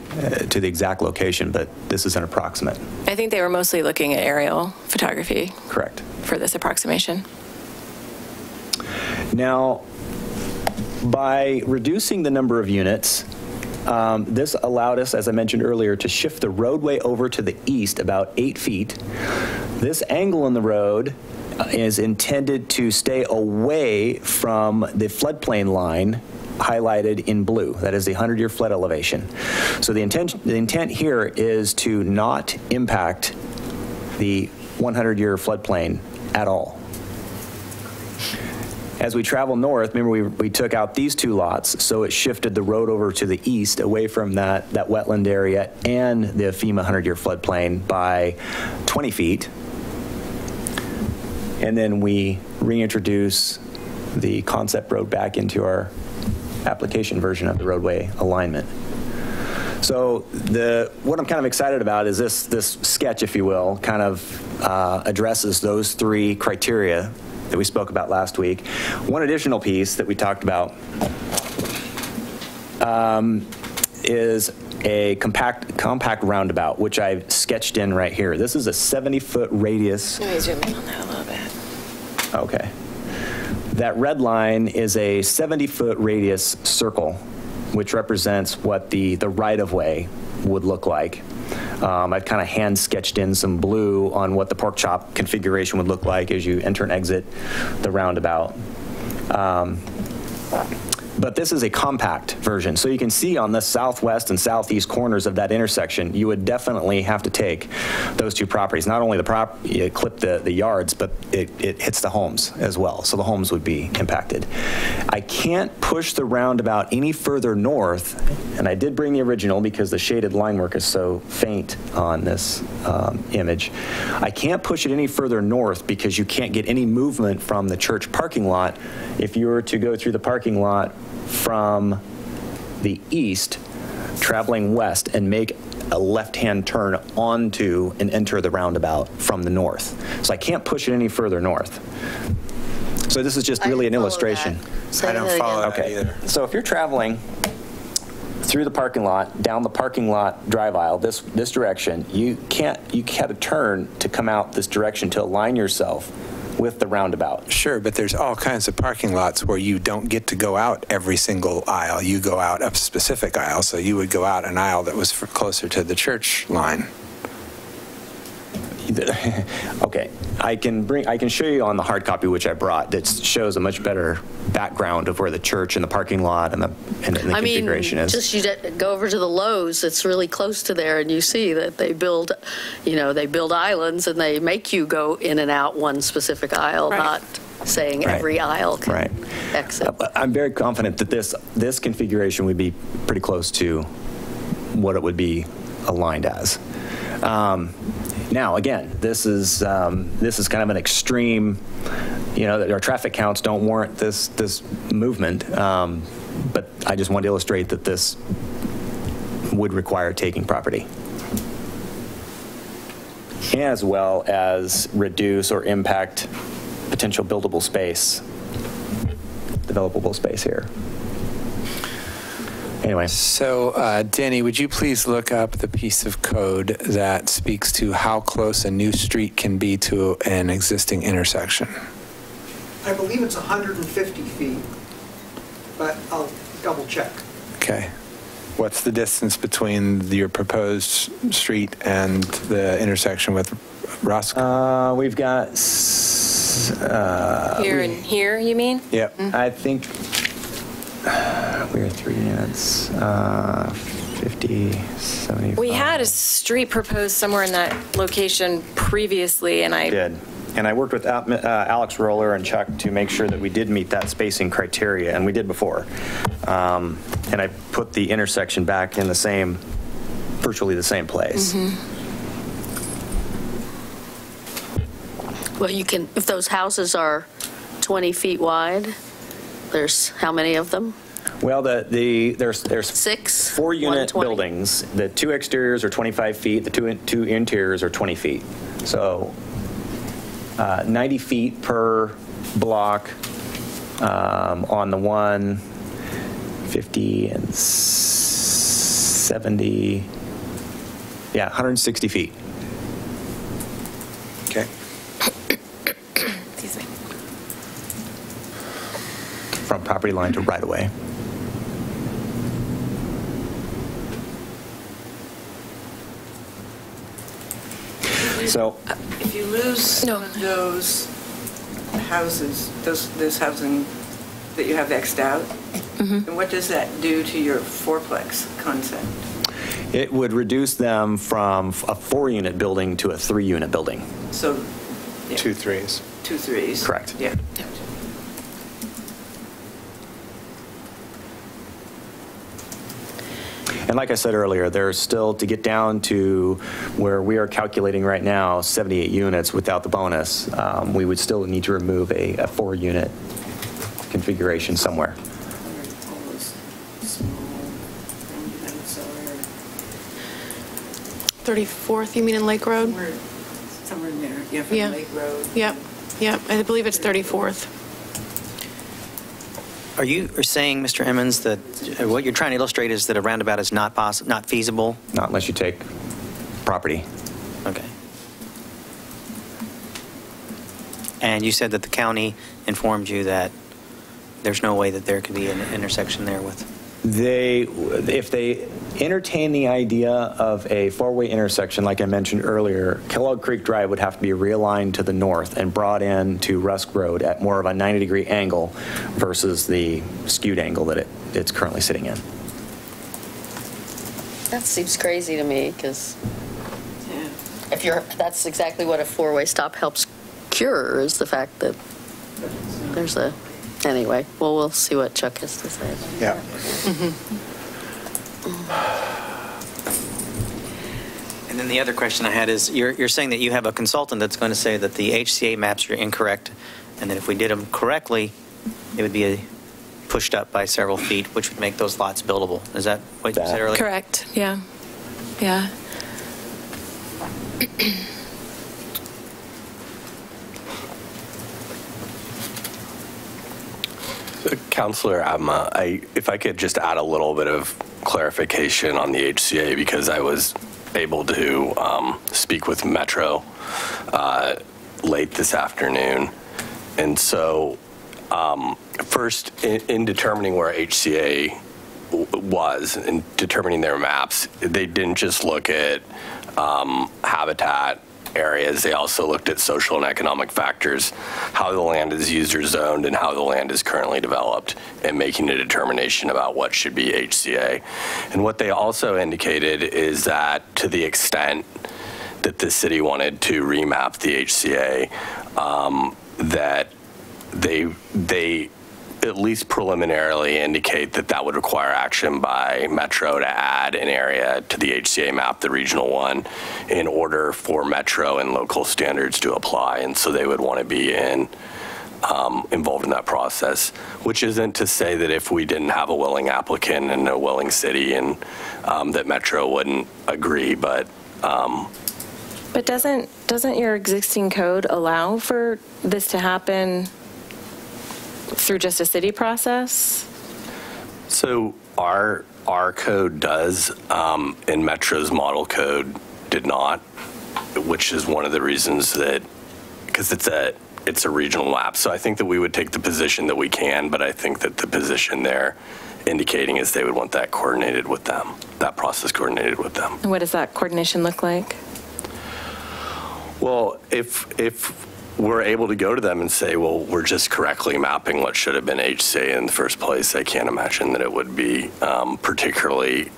to the exact location, but this is an approximate. I think they were mostly looking at aerial photography. Correct. For this approximation. Now, by reducing the number of units, this allowed us, as I mentioned earlier, to shift the roadway over to the east about 8 feet. This angle in the road is intended to stay away from the floodplain line highlighted in blue. That is the 100-year flood elevation. So the intent here is to not impact the 100-year floodplain at all. As we travel north, remember we took out these two lots, so it shifted the road over to the east, away from that wetland area and the FEMA 100-year floodplain by 20 feet. And then we reintroduce the concept road back into our application version of the roadway alignment. So what I'm kind of excited about is this sketch, if you will, kind of addresses those three criteria that we spoke about last week. One additional piece that we talked about is a compact roundabout, which I've sketched in right here. This is a 70-foot radius. Let me zoom in on that a little bit. Okay. That red line is a 70-foot radius circle, which represents what the right-of-way would look like. I've kind of hand sketched in some blue on what the pork chop configuration would look like as you enter and exit the roundabout. But this is a compact version. So you can see on the southwest and southeast corners of that intersection, you would definitely have to take those two properties. Not only you clip the yards, but it hits the homes as well. So the homes would be impacted. I can't push the roundabout any further north, and I did bring the original because the shaded line work is so faint on this image. I can't push it any further north because you can't get any movement from the church parking lot if you were to go through the parking lot from the east, traveling west, and make a left-hand turn onto and enter the roundabout from the north. So I can't push it any further north. So this is just really an illustration. I don't follow that either. So if you're traveling through the parking lot, down the parking lot drive aisle, this direction, you had to turn to come out this direction to align yourself with the roundabout. Sure, but there's all kinds of parking lots where you don't get to go out every single aisle. You go out a specific aisle, so you would go out an aisle that was closer to the church line. Okay, I can show you on the hard copy which I brought that shows a much better background of where the church and the parking lot and the configuration is. Just you go over to the Lowe's that's really close to there, and you see that they build islands, and they make you go in and out one specific aisle, not saying every aisle can exit. I'm very confident that this configuration would be pretty close to what it would be aligned as. Now, again, this is kind of an extreme, that our traffic counts don't warrant this movement, but I just want to illustrate that this would require taking property, as well as reduce or impact potential buildable space, developable space here. Anyway. So, Danny, would you please look up the piece of code that speaks to how close a new street can be to an existing intersection? I believe it's 150 feet, but I'll double check. Okay. What's the distance between your proposed street and the intersection with Rusk? We've got... Here and here, you mean? Yep. I think we're 3 units, 50, 75. We had a street proposed somewhere in that location previously, and I did. And I worked with Alex Roller and Chuck to make sure that we did meet that spacing criteria, and we did before. And I put the intersection back in virtually the same place. Well, you can, if those houses are 20 feet wide, there's how many of them? Well, there's 6? 4-unit 120? buildings. The 2 exteriors are 25 feet. The two interiors are 20 feet. So 90 feet per block on the one, 50 and 70. Yeah, 160 feet. Okay. excuse me. From property line to right of way. So, If you lose some of those houses, this housing that you have X'd out, then what does that do to your fourplex concept? it would reduce them from a 4-unit building to a 3-unit building. So, yeah. 2 3s. 2 3s. Correct. Yeah. And like I said earlier, there's still, to get down to where we are calculating right now, 78 units without the bonus, we would still need to remove a 4-unit configuration somewhere. 34th, you mean in Lake Road? Somewhere in there, yeah, from Yeah. Lake Road. Yep, I believe it's 34th. Are you saying, Mr. Emmons, that what you're trying to illustrate is that a roundabout is not feasible? Not unless you take property. Okay. And you said that the county informed you that there's no way that there could be an intersection there with? If they entertain the idea of a 4-way intersection, like I mentioned earlier, Kellogg Creek Drive would have to be realigned to the north and brought in to Rusk Road at more of a 90-degree angle versus the skewed angle that it's currently sitting in. That seems crazy to me, because Yeah. that's exactly what a 4-way stop helps cure, is the fact that there's a, anyway, well, we'll see what Chuck has to say. Yeah. And then the other question I had is, you're saying that you have a consultant that's going to say that the HCA maps are incorrect, and that if we did them correctly, it would be pushed up by several feet, which would make those lots buildable. Is that what you said earlier? Correct, yeah. Yeah. Counselor Abma, if I could just add a little bit of clarification on the HCA, because I was able to speak with Metro late this afternoon. And so first, in determining where HCA was, in determining their maps, they didn't just look at habitat areas. They also looked at social and economic factors, how the land is used or zoned, and how the land is currently developed, and making a determination about what should be HCA. And what they also indicated is that to the extent that the city wanted to remap the HCA, that they at least preliminarily indicate that that would require action by Metro to add an area to the HCA map, the regional one, in order for Metro and local standards to apply. And so they would want to be involved in that process, which isn't to say that if we didn't have a willing applicant and a willing city and that Metro wouldn't agree, but doesn't your existing code allow for this to happen through just a city process? So our code does, and Metro's model code did not, which is one of the reasons that, because it's a regional map. So I think that we would take the position that we can, but I think that the position they're indicating is they would want that coordinated with them, that process coordinated with them. And what does that coordination look like? Well, if we're able to go to them and say, well, we're just correctly mapping what should have been HCA in the first place, I can't imagine that it would be particularly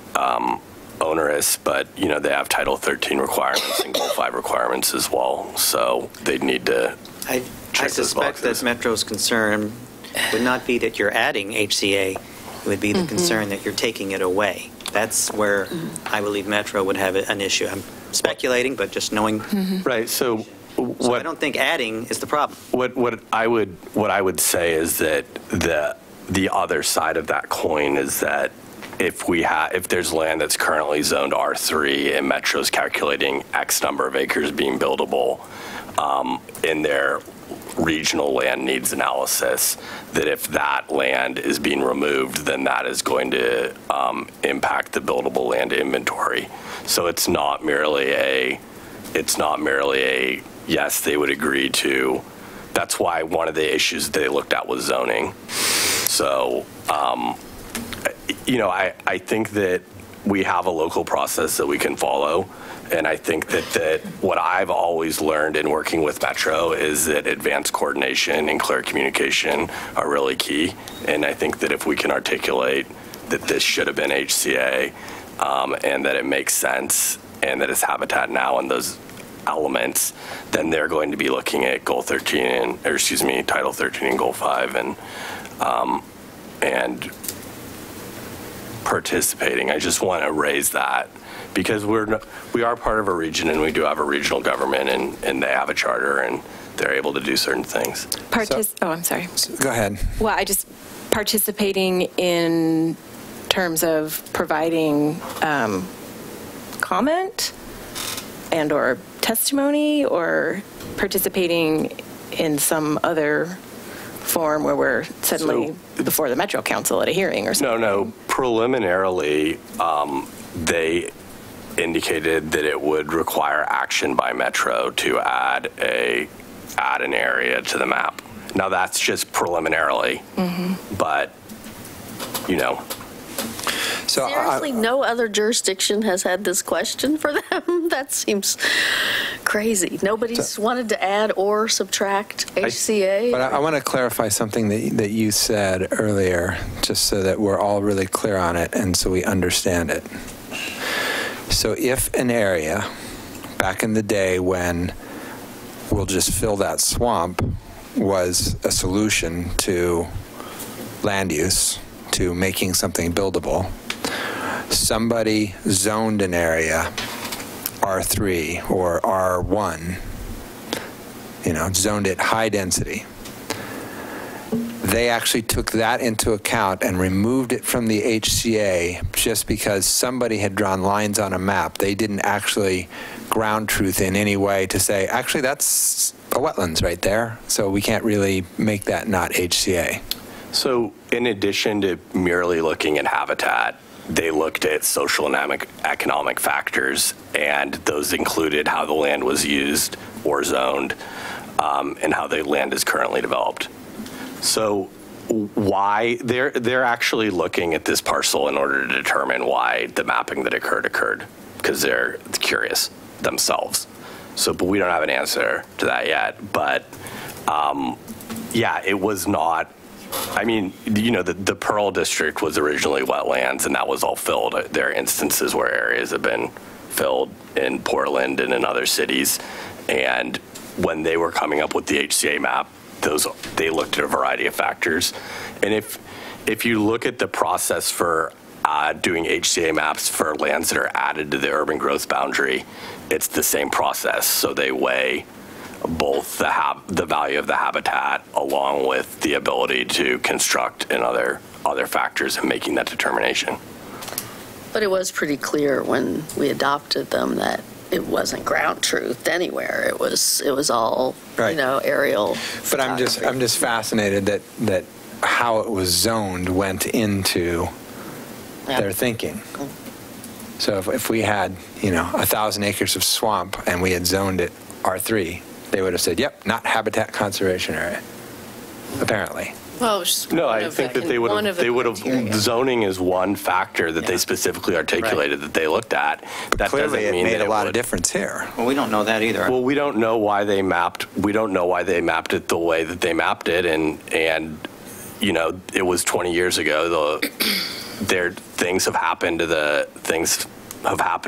onerous, but they have Title 13 requirements and Goal 5 requirements as well, so they'd need to I suspect that Metro's concern would not be that you're adding HCA, it would be the concern that you're taking it away. That's where I believe Metro would have an issue. I'm speculating, but just knowing. Right, so I don't think adding is the problem. What I would say is that the other side of that coin is that if there's land that's currently zoned R3 and Metro's calculating X number of acres being buildable in their regional land needs analysis, that if that land is being removed, then that is going to impact the buildable land inventory. So it's not merely a yes, they would agree to. That's why one of the issues they looked at was zoning. So, I think that we have a local process that we can follow. And I think that what I've always learned in working with Metro is that advanced coordination and clear communication are really key. And I think that if we can articulate that this should have been HCA and that it makes sense and that it's habitat now and those elements, then they're going to be looking at Title 13 and Goal 5 and participating. I just want to raise that because we are part of a region and we do have a regional government and they have a charter and they're able to do certain things. I'm sorry. Go ahead. Well, participating in terms of providing comment and or testimony, or participating in some other form where we're suddenly before the Metro Council at a hearing or something? No. Preliminarily, they indicated that it would require action by Metro to add an area to the map. Now that's just preliminarily, but So seriously, no other jurisdiction has had this question for them? That seems crazy. Nobody's wanted to add or subtract HCA? But I want to clarify something that you said earlier, just so that we're all really clear on it and so we understand it. So if an area, back in the day when we'll just fill that swamp, was a solution to land use, to making something buildable, somebody zoned an area R3 or R1, zoned it high density. They actually took that into account and removed it from the HCA just because somebody had drawn lines on a map. They didn't actually ground truth in any way to say, actually, that's a wetlands right there, so we can't really make that not HCA. So in addition to merely looking at habitat, they looked at social and economic factors, and those included how the land was used or zoned and how the land is currently developed. So why they're actually looking at this parcel in order to determine why the mapping that occurred, because they're curious themselves. But we don't have an answer to that yet. But it was not. I mean, the Pearl District was originally wetlands, and that was all filled. There are instances where areas have been filled in Portland and in other cities. And when they were coming up with the HCA map, they looked at a variety of factors. And if you look at the process for doing HCA maps for lands that are added to the urban growth boundary, it's the same process. So they weigh both the value of the habitat along with the ability to construct and other factors in making that determination. But it was pretty clear when we adopted them that it wasn't ground truth anywhere. It was all, Right. aerial. But I'm just fascinated that how it was zoned went into their thinking. So if we had, 1,000 acres of swamp and we had zoned it R3, they would have said, yep, not habitat conservation area, apparently. Well, just No, one I of think the- that they one of the would have, criteria. zoning is one factor that they specifically articulated that they looked at. That Clearly, doesn't it mean made that a lot would. of difference here. Well, we don't know that either. Well, we don't know why they mapped it the way that they mapped it, and it was 20 years ago. Things have happened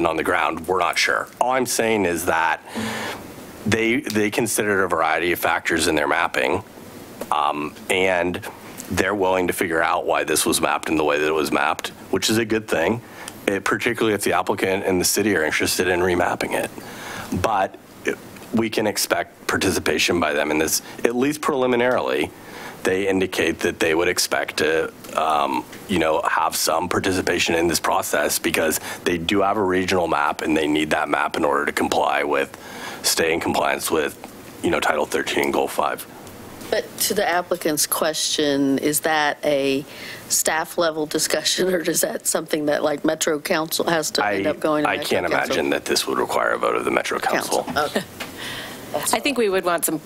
on the ground. We're not sure. All I'm saying is that they considered a variety of factors in their mapping, and they're willing to figure out why this was mapped in the way that it was mapped, which is a good thing, particularly if the applicant and the city are interested in remapping it. But we can expect participation by them in this, at least preliminarily. They indicate that they would expect to, have some participation in this process because they do have a regional map and they need that map in order to stay in compliance with, Title 13 and Goal 5. But to the applicant's question, is that a staff level discussion, or is that something that like Metro Council has to end up going to I Metro can't Council? imagine that this would require a vote of the Metro Council. Okay. I think we would want some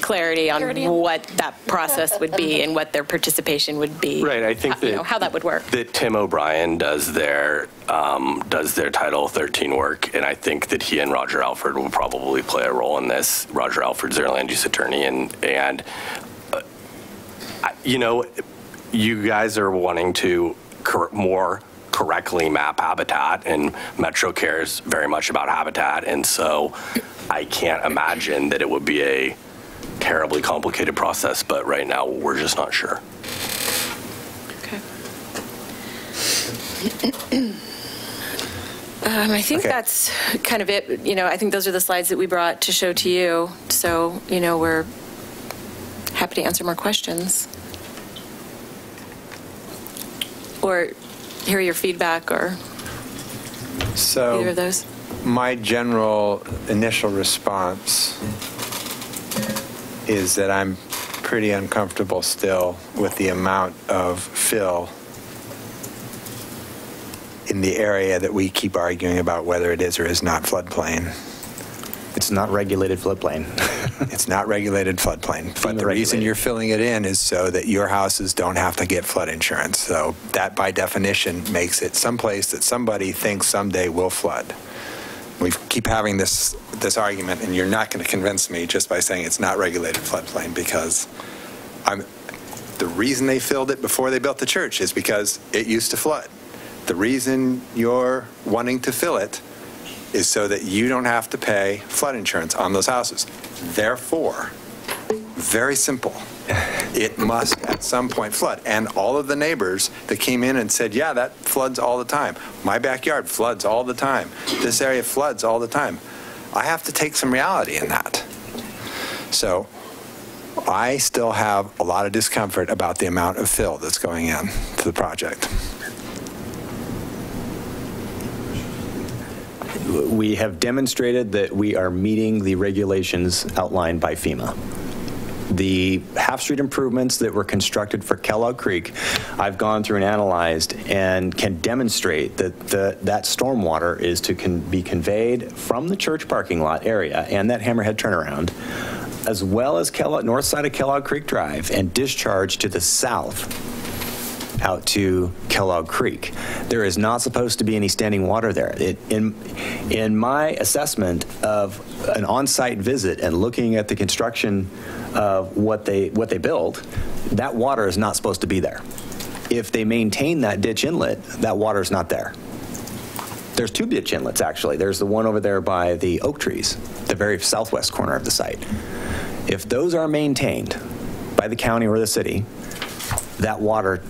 clarity on what that process would be and what their participation would be. Right, I think that how that would work. That Tim O'Brien does their Title 13 work, and I think that he and Roger Alford will probably play a role in this. Roger Alford's their land use attorney, and you guys are wanting to more correctly map habitat, and Metro cares very much about habitat, and so I can't imagine that it would be a terribly complicated process, but right now we're just not sure. Okay. I think that's kind of it. I think those are the slides that we brought to show to you. So, we're happy to answer more questions or hear your feedback or either of those. My general initial response is that I'm pretty uncomfortable still with the amount of fill in the area that we keep arguing about whether it is or is not floodplain. It's not regulated floodplain. It's not regulated floodplain, but the reason regulated. you're filling it in is so that your houses don't have to get flood insurance. So that by definition makes it someplace that somebody thinks someday will flood. We keep having this argument, and you're not going to convince me just by saying it's not regulated floodplain, because the reason they filled it before they built the church is because it used to flood. The reason you're wanting to fill it is so that you don't have to pay flood insurance on those houses. Therefore, very simple, it must at some point flood. And all of the neighbors that came in and said, yeah, that floods all the time. My backyard floods all the time. This area floods all the time. I have to take some reality in that. So I still have a lot of discomfort about the amount of fill that's going in to the project. We have demonstrated that we are meeting the regulations outlined by FEMA. The half-street improvements that were constructed for Kellogg Creek, I've gone through and analyzed and can demonstrate that that stormwater is to be conveyed from the church parking lot area and that Hammerhead turnaround, as well as north side of Kellogg Creek Drive, and discharged to the south out to Kellogg Creek. There is not supposed to be any standing water there. In my assessment of an on-site visit and looking at the construction of what they built, that water is not supposed to be there. If they maintain that ditch inlet, that water is not there. There's two ditch inlets, actually. There's the one over there by the oak trees, the very southwest corner of the site. If those are maintained, by the county or the city, that water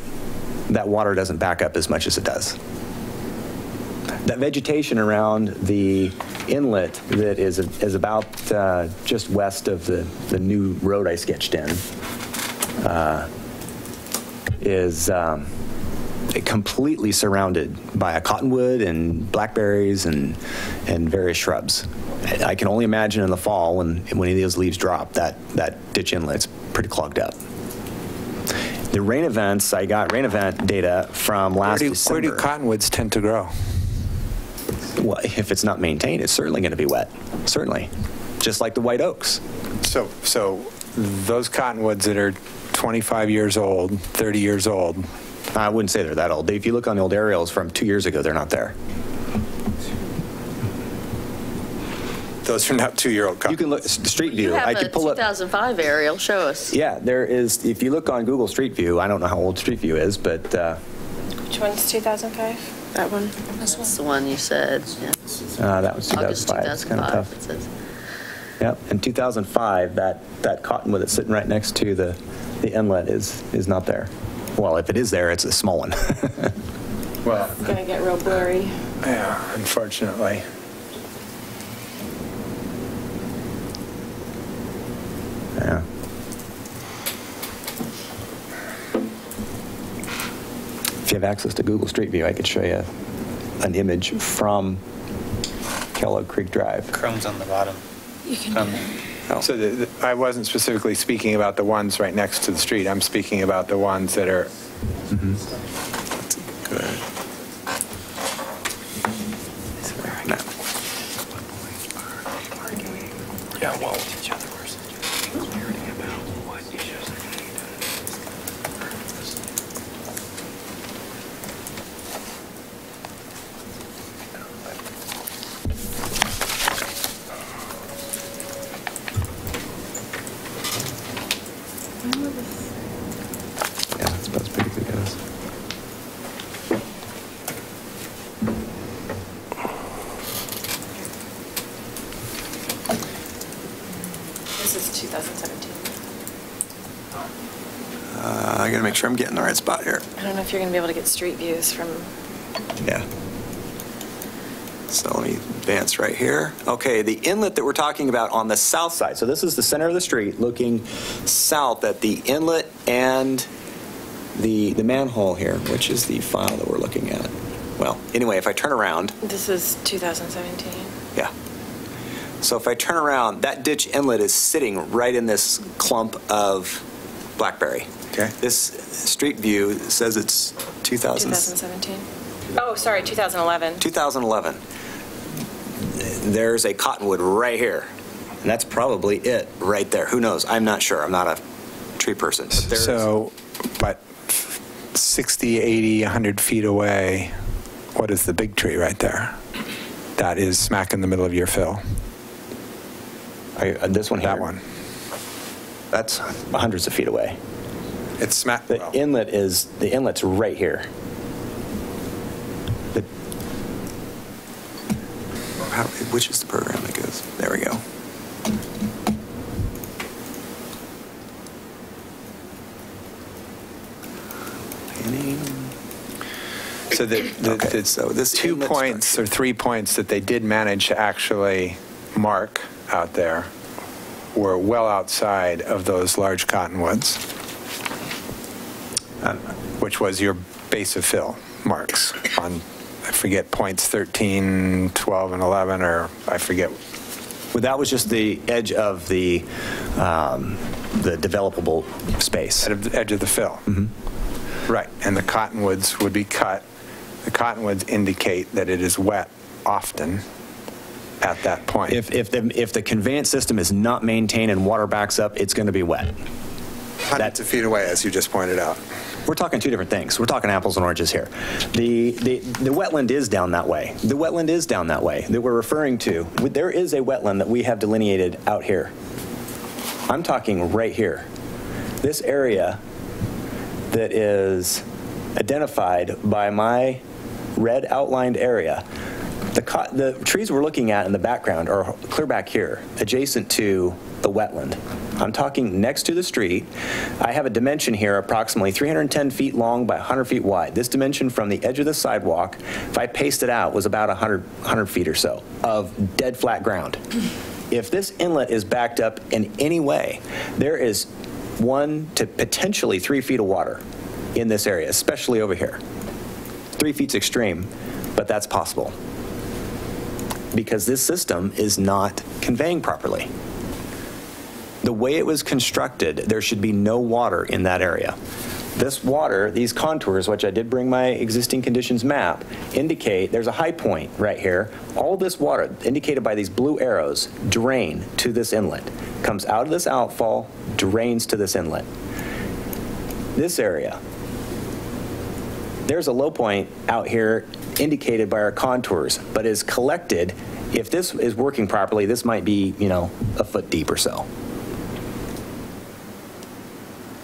doesn't back up as much as it does. That vegetation around the inlet that is about just west of the new road I sketched in is completely surrounded by a cottonwood and blackberries and various shrubs. I can only imagine in the fall when any of those leaves drop, that ditch inlet's pretty clogged up. The rain events, I got rain event data from last December. Where do cottonwoods tend to grow? Well, if it's not maintained, it's certainly going to be wet. Certainly. Just like the white oaks. So those cottonwoods that are 25 years old, 30 years old. I wouldn't say they're that old. If you look on the old aerials from 2 years ago, they're not there. Those are not 2-year-old cottonwoods. You can look Street View. You have I could pull a up 2005 aerial. Show us. Yeah, there is. If you look on Google Street View, I don't know how old Street View is, but Which one's 2005? That one. That's the one you said. Yeah. that was 2005. It's kind of tough. It says. Yep. In 2005, that cottonwood that's sitting right next to the inlet is not there. Well, if it is there, it's a small one. Well, It's going to get real blurry. yeah, unfortunately. Yeah. If you have access to Google Street View, I could show you an image from Kellogg Creek Drive. Chrome's on the bottom. You can So I wasn't specifically speaking about the ones right next to the street. I'm speaking about the ones that are. Good. Yeah, well. Yeah, that's about as big as it goes. This is 2017. I gotta make sure I'm getting the right spot here. I don't know if you're going to be able to get street views from. Yeah. So let me advance right here. Okay, the inlet that we're talking about on the south side. So this is the center of the street looking south at the inlet and the manhole here, which is the file that we're looking at. Well, anyway, if I turn around. This is 2017. Yeah. So if I turn around, that ditch inlet is sitting right in this clump of blackberry. Okay. This street view says it's 2017. Oh, sorry, 2011. 2011. There's a cottonwood right here. And that's probably it right there. Who knows? I'm not sure. I'm not a tree person. But 60, 80, 100 feet away, what is the big tree right there? That is smack in the middle of your fill. This one here? That one. That's hundreds of feet away. It's smack. The inlet's right here. Which is the program that goes? There we go. So this 2 points or 3 points that they did manage to actually mark out there were well outside of those large cottonwoods, which was your base of fill marks on, I forget, points 13, 12, and 11, or I forget. Well, that was just the edge of the developable space. Edge of the fill. Mm-hmm. Right, and the cottonwoods would be cut. The cottonwoods indicate that it is wet often at that point. If the conveyance system is not maintained and water backs up, it's going to be wet. Hundreds of feet away, as you just pointed out. We're talking two different things. We're talking apples and oranges here. The wetland is down that way. The wetland is down that way that we're referring to. There is a wetland that we have delineated out here. I'm talking right here. This area that is identified by my red outlined area The trees we're looking at in the background are clear back here, adjacent to the wetland. I'm talking next to the street. I have a dimension here approximately 310 feet long by 100 feet wide. This dimension from the edge of the sidewalk, if I paced it out, was about 100 feet or so of dead flat ground. If this inlet is backed up in any way, there is 1 to potentially 3 feet of water in this area, especially over here. 3 feet's extreme, but that's possible because this system is not conveying properly. The way it was constructed, there should be no water in that area. This water, these contours, which I did bring my existing conditions map, indicate there's a high point right here. All this water, indicated by these blue arrows, drain to this inlet. Comes out of this outfall, drains to this inlet. This area, there's a low point out here indicated by our contours, but is collected. If this is working properly, this might be, a foot deep or so.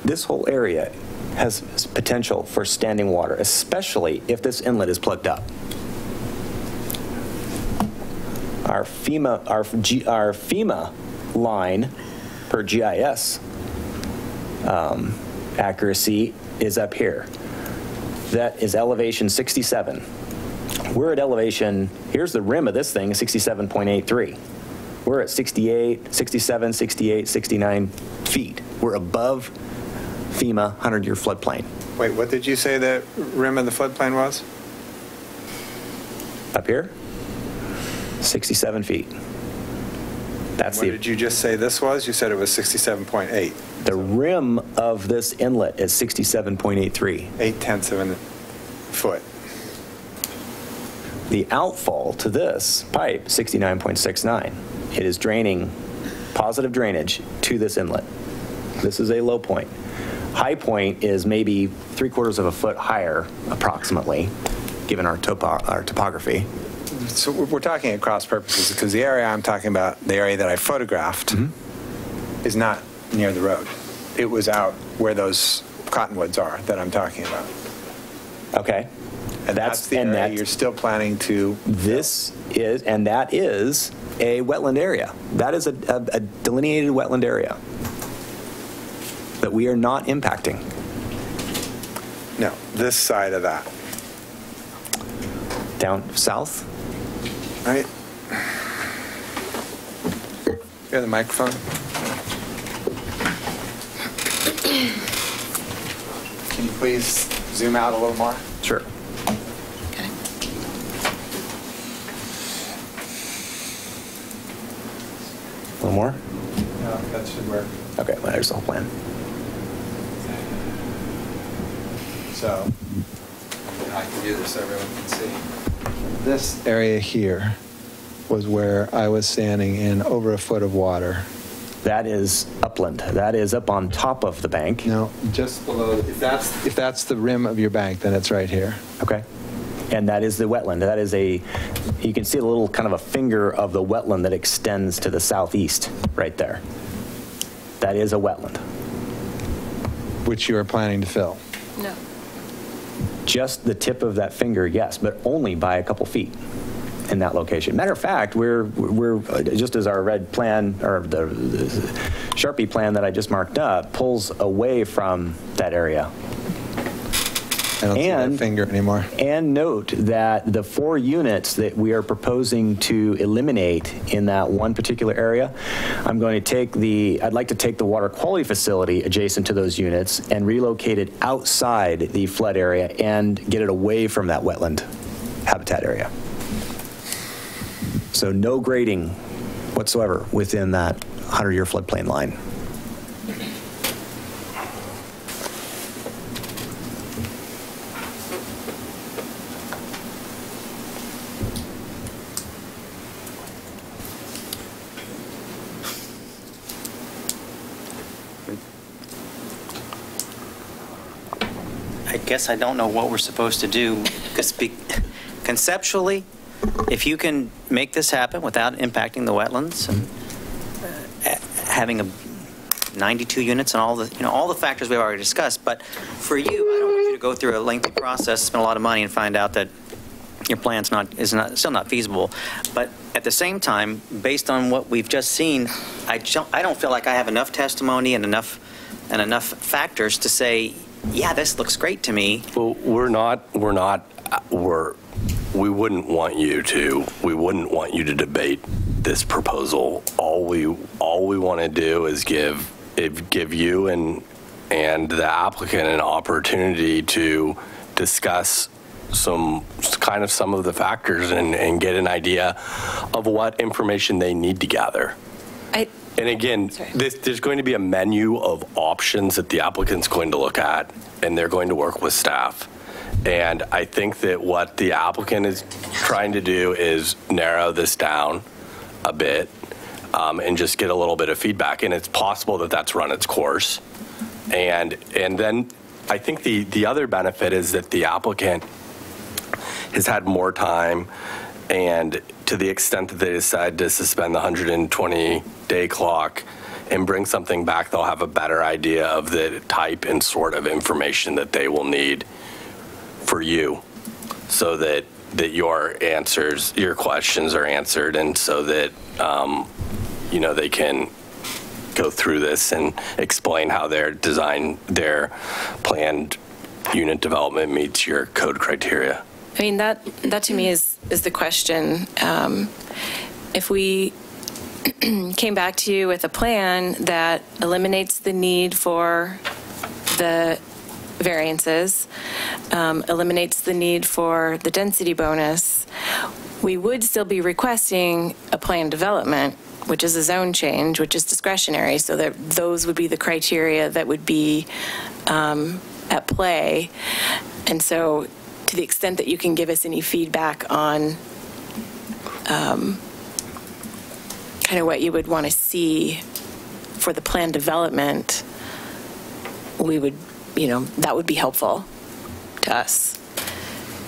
This whole area has potential for standing water, especially if this inlet is plugged up. Our FEMA line per GIS accuracy is up here. That is elevation 67. We're at elevation, here's the rim of this thing, 67.83. We're at 68, 67, 68, 69 feet. We're above FEMA 100-year floodplain. Wait, what did you say the rim of the floodplain was? Up here, 67 feet. That's What did you just say this was? You said it was 67.8. The rim of this inlet is 67.83. 0.8 of a foot. The outfall to this pipe, 69.69. It is draining positive drainage to this inlet. This is a low point. High point is maybe 3/4 of a foot higher, approximately, given our topography. So we're talking at cross purposes because the area I'm talking about, the area that I photographed, is not near the road. It was out where those cottonwoods are that I'm talking about. Okay. And that's the area you're still planning to... That is a wetland area. That is a delineated wetland area that we are not impacting. No, this side of that. Down south? Right. You have the microphone? Can you please zoom out a little more? Sure. Okay. A little more? No, that should work. Okay, well, there's the whole plan. So, I can do this so everyone can see. This area here was where I was standing in over a foot of water. That is upland. That is up on top of the bank. No, just below. If that's the rim of your bank, then it's right here. Okay. And that is the wetland. That is you can see a little kind of a finger of the wetland that extends to the southeast right there. That is a wetland. Which you are planning to fill. No. Just the tip of that finger, yes, but only by a couple feet in that location. Matter of fact, we're just as our red plan, or the Sharpie plan that I just marked up, pulls away from that area. I don't see that finger anymore. And note that the 4 units that we are proposing to eliminate in that one particular area, I'd like to take the water quality facility adjacent to those units and relocate it outside the flood area and get it away from that wetland habitat area. So no grading whatsoever within that 100-year floodplain line. I guess I don't know what we're supposed to do, because conceptually, if you can make this happen without impacting the wetlands and having 92 units and all the factors we've already discussed, but for you, I don't want you to go through a lengthy process, spend a lot of money, and find out that your plan's still not feasible. But at the same time, based on what we've just seen, I don't feel like I have enough testimony and enough factors to say, yeah, this looks great to me. Well, we wouldn't want you to debate this proposal. All we want to do is give you and the applicant an opportunity to discuss some of the factors and get an idea of what information they need to gather. And again, there's going to be a menu of options that the applicant's going to look at, and they're going to work with staff. And I think that what the applicant is trying to do is narrow this down a bit and just get a little bit of feedback. And it's possible that that's run its course. And then I think the other benefit is that the applicant has had more time, and to the extent that they decide to suspend the 120-day clock and bring something back, they'll have a better idea of the type and sort of information that they will need for you, so that your questions are answered, and so that they can go through this and explain how their planned unit development meets your code criteria. I mean, that to me is the question. If we came back to you with a plan that eliminates the need for the variances, eliminates the need for the density bonus, we would still be requesting a plan development, which is a zone change, which is discretionary, so that those would be the criteria that would be at play. And so to the extent that you can give us any feedback on kind of what you would want to see for the plan development, we would, that would be helpful to us.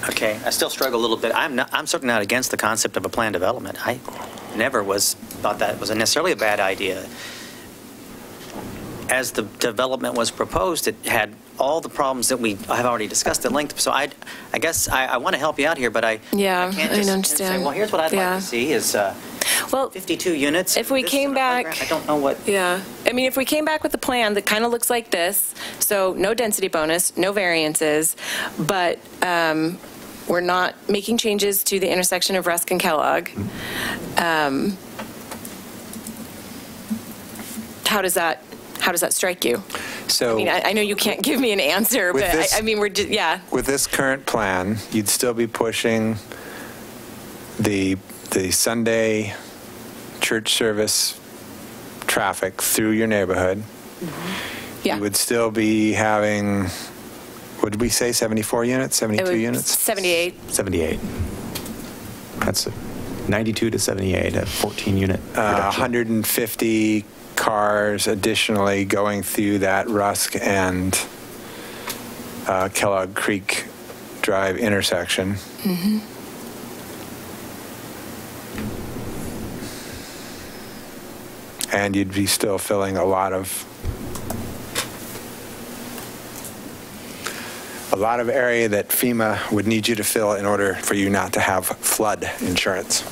Okay, I still struggle a little bit. I'm certainly not against the concept of a plan development. I never thought that was necessarily a bad idea. As the development was proposed, it had all the problems that we have already discussed at length. So I guess I want to help you out here, but I can't just understand. say, well, here's what I'd like to see is 52 units. If we came back, I don't know what. Yeah, I mean, if we came back with a plan that kind of looks like this, so no density bonus, no variances, but we're not making changes to the intersection of Rusk and Kellogg. How does that strike you? So, I mean, I know you can't give me an answer, but I mean, we're just, yeah. With this current plan, you'd still be pushing the Sunday church service traffic through your neighborhood. Mm-hmm. Yeah. You would still be having, what did we say, 74 units, 72 units? 78. 78. That's 92 to 78, a 14-unit reduction. 150 cars additionally going through that Rusk and Kellogg Creek Drive intersection. Mm-hmm. And you'd be still filling a lot of area that FEMA would need you to fill in order for you not to have flood insurance.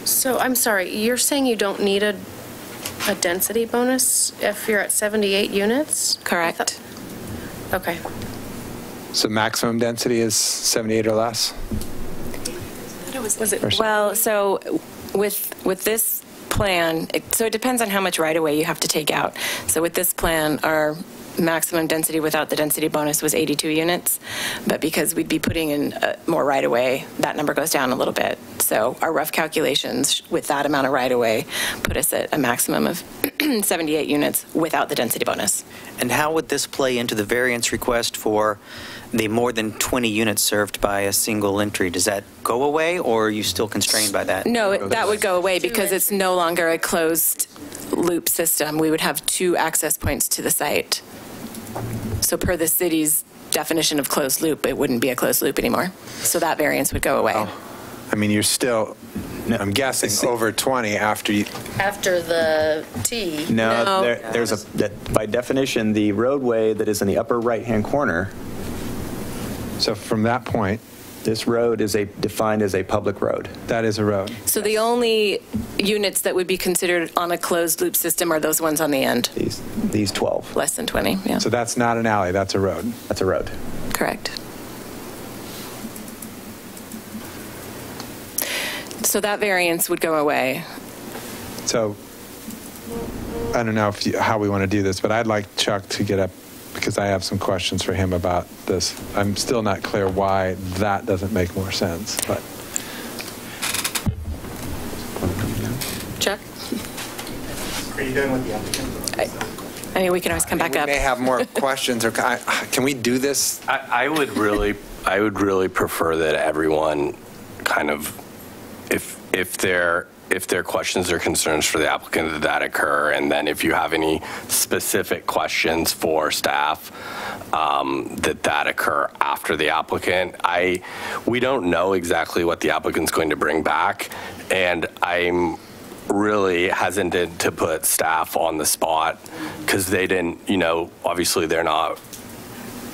So I'm sorry, you're saying you don't need a density bonus if you're at 78 units? Correct. Okay. So maximum density is 78 or less? Was it? Well, so with this plan, so it depends on how much right-of-way you have to take out. So with this plan, our maximum density without the density bonus was 82 units, but because we'd be putting in more right-of-way, that number goes down a little bit. So our rough calculations with that amount of right-of-way put us at a maximum of 78 units without the density bonus. And how would this play into the variance request for the more than 20 units served by a single entry? Does that go away, or are you still constrained by that? No, that would go away because it's no longer a closed loop system. We would have 2 access points to the site. So per the city's definition of closed loop, it wouldn't be a closed loop anymore. So that variance would go away. Well, I mean, you're still, No. I'm guessing over 20 after you. After the T. No, there's by definition, the roadway that is in the upper right-hand corner. So from that point, this road is defined as a public road. that is a road. So the only units that would be considered on a closed loop system are those ones on the end, These 12. less than 20, yeah. So that's not an alley, that's a road. That's a road. Correct. So that variance would go away. So I don't know how we want to do this, but I'd like Chuck to get up because I have some questions for him about this. I'm still not clear why that doesn't make more sense, but. Chuck? Are you done with the applicant? I mean, we can always come back up. We may have more questions, or can we do this? I would really prefer that everyone kind of, if there are questions or concerns for the applicant, that occur, and then if you have any specific questions for staff, that occur after the applicant. We don't know exactly what the applicant's going to bring back, and I'm really hesitant to put staff on the spot because they didn't, obviously they're not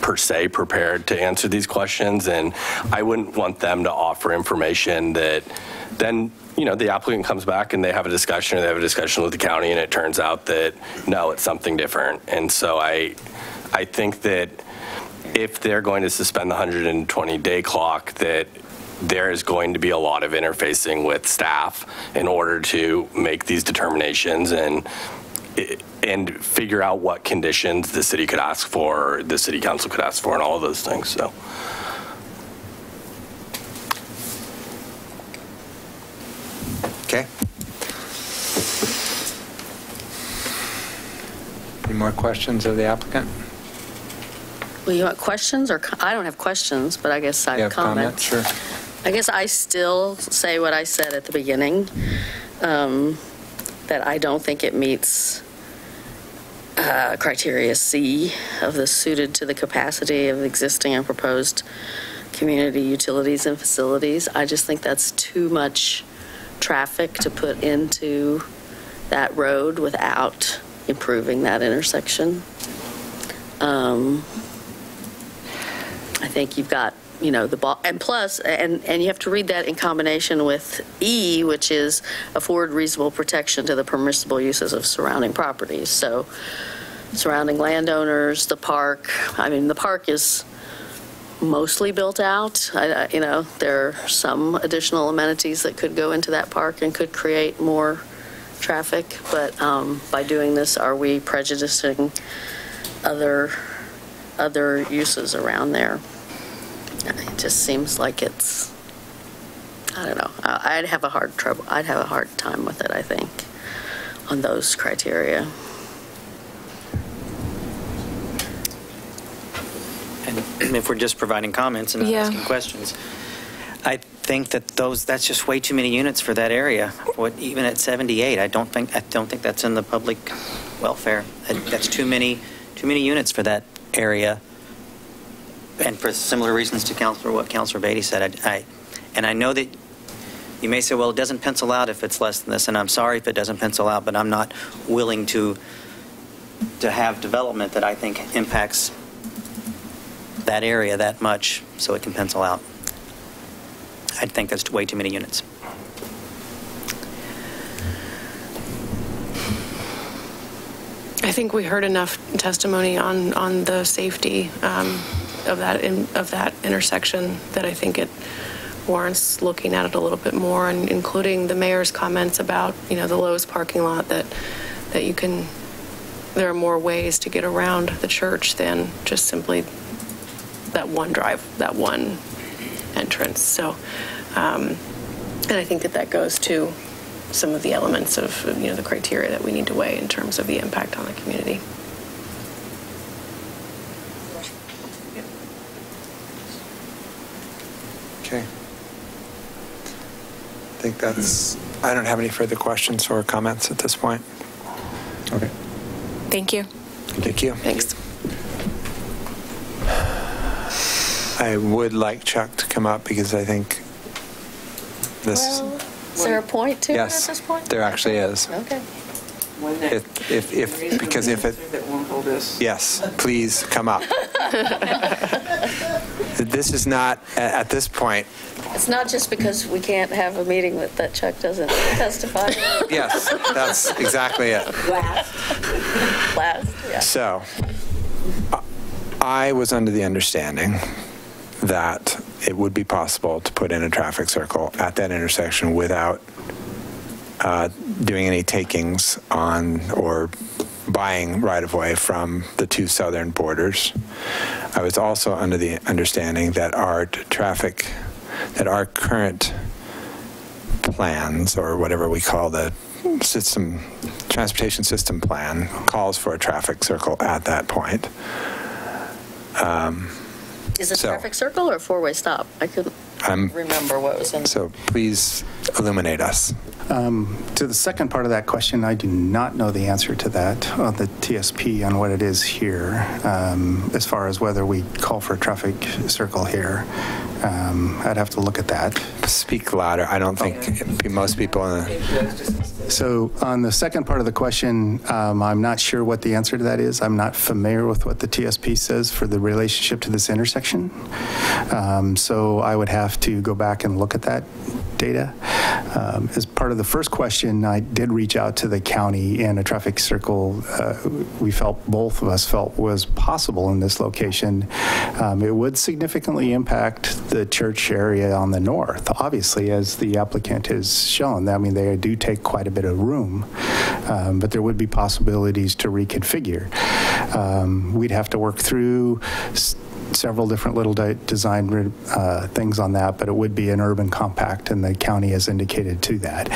per se prepared to answer these questions, and I wouldn't want them to offer information that then the applicant comes back and they have a discussion, or they have a discussion with the county, and it turns out that no, it's something different. And so I think that if they're going to suspend the 120-day clock, that there is going to be a lot of interfacing with staff in order to make these determinations and figure out what conditions the city could ask for, or the city council could ask for, and all of those things. So. Okay. Any more questions of the applicant? Well, you want questions, or I don't have questions, but I guess I have comments. Sure. I guess I still say what I said at the beginning, that I don't think it meets criteria C of the suited to the capacity of existing and proposed community utilities and facilities. I just think that's too much traffic to put into that road without improving that intersection. I think you've got, the ball, and plus, and you have to read that in combination with E, which is afford reasonable protection to the permissible uses of surrounding properties. So surrounding landowners, the park, the park is mostly built out. There are some additional amenities that could go into that park and could create more traffic, but by doing this, are we prejudicing other uses around there? It just seems like it's, I don't know. I'd have a hard time with it, I think, on those criteria. And if we're just providing comments and not asking questions, I think that that's just way too many units for that area. Even at 78, I don't think that's in the public welfare. That's too many units for that area. And for similar reasons to what Councilor Beatty said, I know that you may say, well, it doesn't pencil out if it's less than this, and I'm sorry if it doesn't pencil out, but I'm not willing to have development that I think impacts that area that much so it can pencil out. I think that's way too many units. I think we heard enough testimony on the safety of that intersection that I think it warrants looking at it a little bit more, and including the mayor's comments about the Lowe's parking lot, that there are more ways to get around the church than just simply that one entrance. So, and I think that goes to some of the elements of the criteria that we need to weigh in terms of the impact on the community. Okay. I think I don't have any further questions or comments at this point. Okay. Thank you. Thank you. Thanks. I would like Chuck to come up because I think this. Well, Is there a point to Yes, it at this point? there actually is. Okay. Because if it, That won't hold us. yes, please come up. This is not, at this point, It's not just because we can't have a meeting that Chuck doesn't testify. yes, that's exactly it. Last, yeah. So, I was under the understanding that it would be possible to put in a traffic circle at that intersection without doing any takings on or buying right-of-way from the two southern borders. I was also under the understanding that our current plans, or whatever we call the transportation system plan, calls for a traffic circle at that point. Is it traffic circle or four-way stop? I couldn't remember what was in. So please illuminate us. To the second part of that question, I do not know the answer to that on the TSP on what it is here, as far as whether we call for a traffic circle here. I'd have to look at that. Speak louder. I don't think most people in the... So on the second part of the question, I'm not sure what the answer to that is. I'm not familiar with what the TSP says for the relationship to this intersection. So I would have to go back and look at that data. As part of the first question, I did reach out to the county, and a traffic circle both of us felt was possible in this location. It would significantly impact the church area on the north, obviously, as the applicant has shown. I mean, they do take quite a bit of room, but there would be possibilities to reconfigure. We'd have to work through several different little design things on that, but it would be an urban compact, and the county has indicated to that.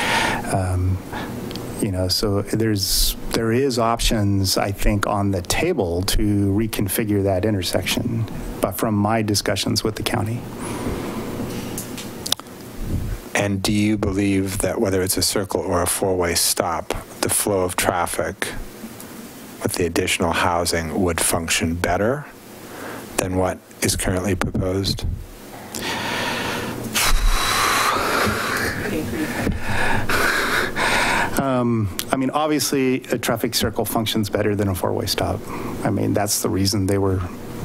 So there is options, I think, on the table to reconfigure that intersection, but from my discussions with the county. And do you believe that whether it's a circle or a four-way stop, the flow of traffic with the additional housing would function better than what is currently proposed? I mean, obviously, a traffic circle functions better than a four-way stop. I mean, that's the reason they were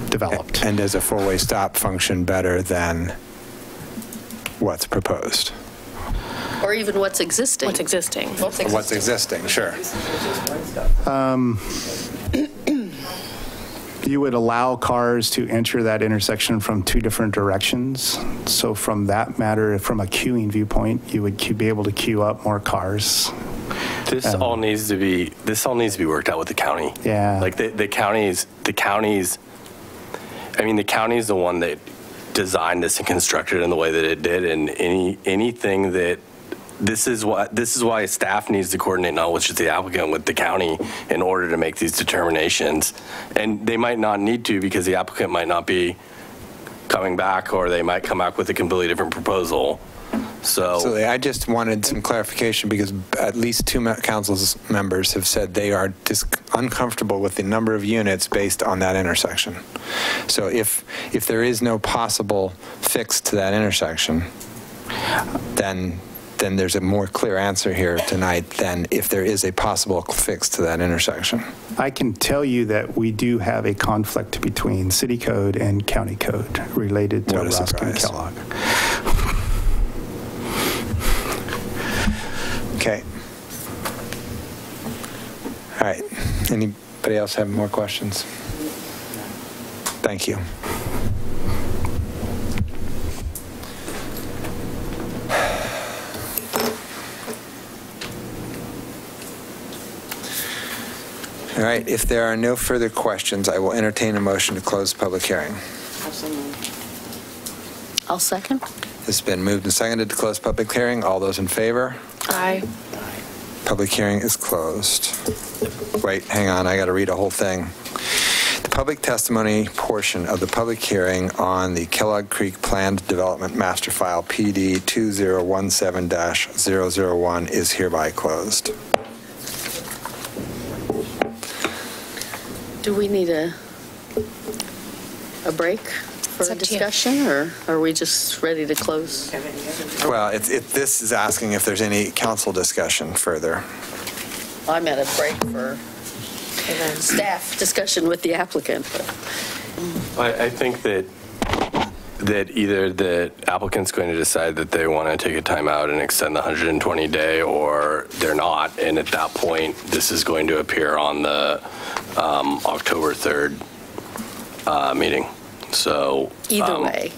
developed. And does a four-way stop function better than what's proposed? Or even what's existing. What's existing. What's existing, sure. You would allow cars to enter that intersection from two different directions. So from that matter, from a queuing viewpoint, you would be able to queue up more cars. This all needs to be worked out with the county. Yeah. Like the county's, I mean, the county's the one that designed this and constructed it in the way that it did, and anything that this is why staff needs to coordinate, not with just the applicant, with the county in order to make these determinations. And they might not need to, because the applicant might not be coming back, or they might come back with a completely different proposal. So I just wanted some clarification, because at least two council's members have said they are uncomfortable with the number of units based on that intersection. So if there is no possible fix to that intersection, then there's a more clear answer here tonight than if there is a possible fix to that intersection. I can tell you that we do have a conflict between city code and county code related to Rusk and Kellogg. Okay. All right. Anybody else have more questions? Thank you. All right, if there are no further questions, I will entertain a motion to close the public hearing. I'll second. It's been moved and seconded to close public hearing. All those in favor? Aye. Public hearing is closed. Wait, hang on, I got to read a whole thing. The public testimony portion of the public hearing on the Kellogg Creek Planned Development Master File PD 2017-001 is hereby closed. Do we need a break for discussion, or are we just ready to close? Well, this is asking if there's any council discussion further. I'm at a break for staff discussion with the applicant. I think that either the applicant's going to decide that they want to take a timeout and extend the 120-day, or they're not, and at that point, this is going to appear on the October 3rd meeting. So either way.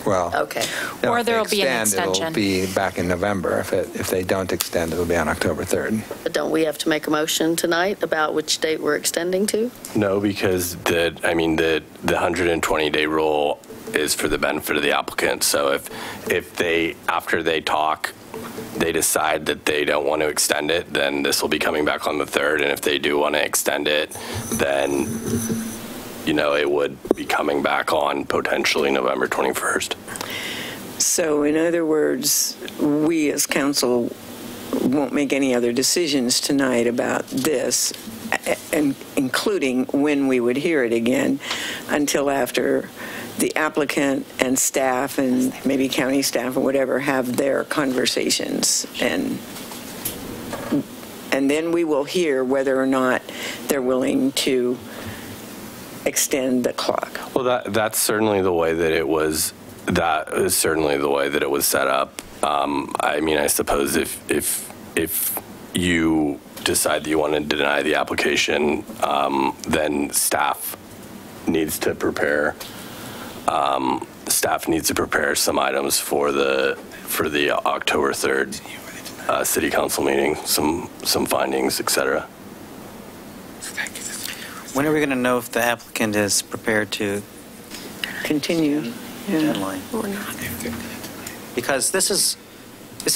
Well, okay. No, or if there they will be an extend, extension. It'll be back in November. If they don't extend, it'll be on October 3rd. But don't we have to make a motion tonight about which date we're extending to? No, because the 120-day rule is for the benefit of the applicant. So if they, after they talk, they decide that they don't want to extend it, then this will be coming back on the 3rd. And if they do want to extend it, then it would be coming back on potentially November 21st. So in other words, we as council won't make any other decisions tonight about this, and including when we would hear it again, until after the applicant and staff and maybe county staff or whatever have their conversations, and then we will hear whether or not they're willing to extend the clock. Well, that's certainly the way that it was. That is certainly the way that it was set up. I suppose if you decide that you want to deny the application, then staff needs to prepare. Staff needs to prepare some items for the October 3rd city council meeting, some findings, etc. When are we going to know if the applicant is prepared to continue the deadline? Or not. Because this is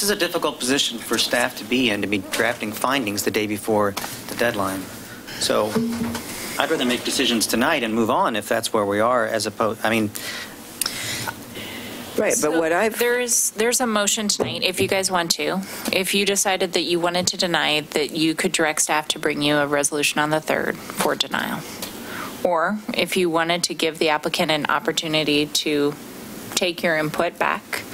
a difficult position for staff to be in, to be drafting findings the day before the deadline. So I'd rather make decisions tonight and move on if that's where we are, as opposed, Right, but what there's a motion tonight, if you guys want to. If you decided that you wanted to deny, that you could direct staff to bring you a resolution on the 3rd for denial. Or if you wanted to give the applicant an opportunity to take your input back,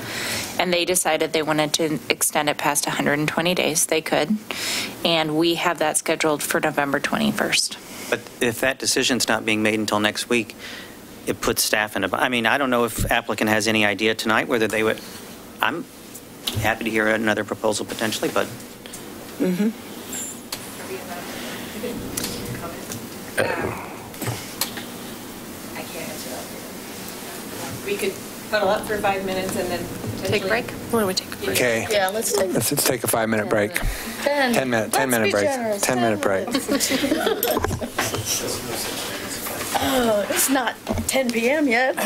and they decided they wanted to extend it past 120 days, they could. And we have that scheduled for November 21st. But if that decision's not being made until next week, it puts staff in a... I don't know if applicant has any idea tonight whether they would... I'm happy to hear another proposal potentially, but... I can't answer that. We could huddle up for 5 minutes and then Take a break? Why don't we take a break? Okay. Yeah, let's take Let's take a 5-minute break. 10 minute Let's be break. generous. 10-minute break. Oh, it's not 10 p.m. yet.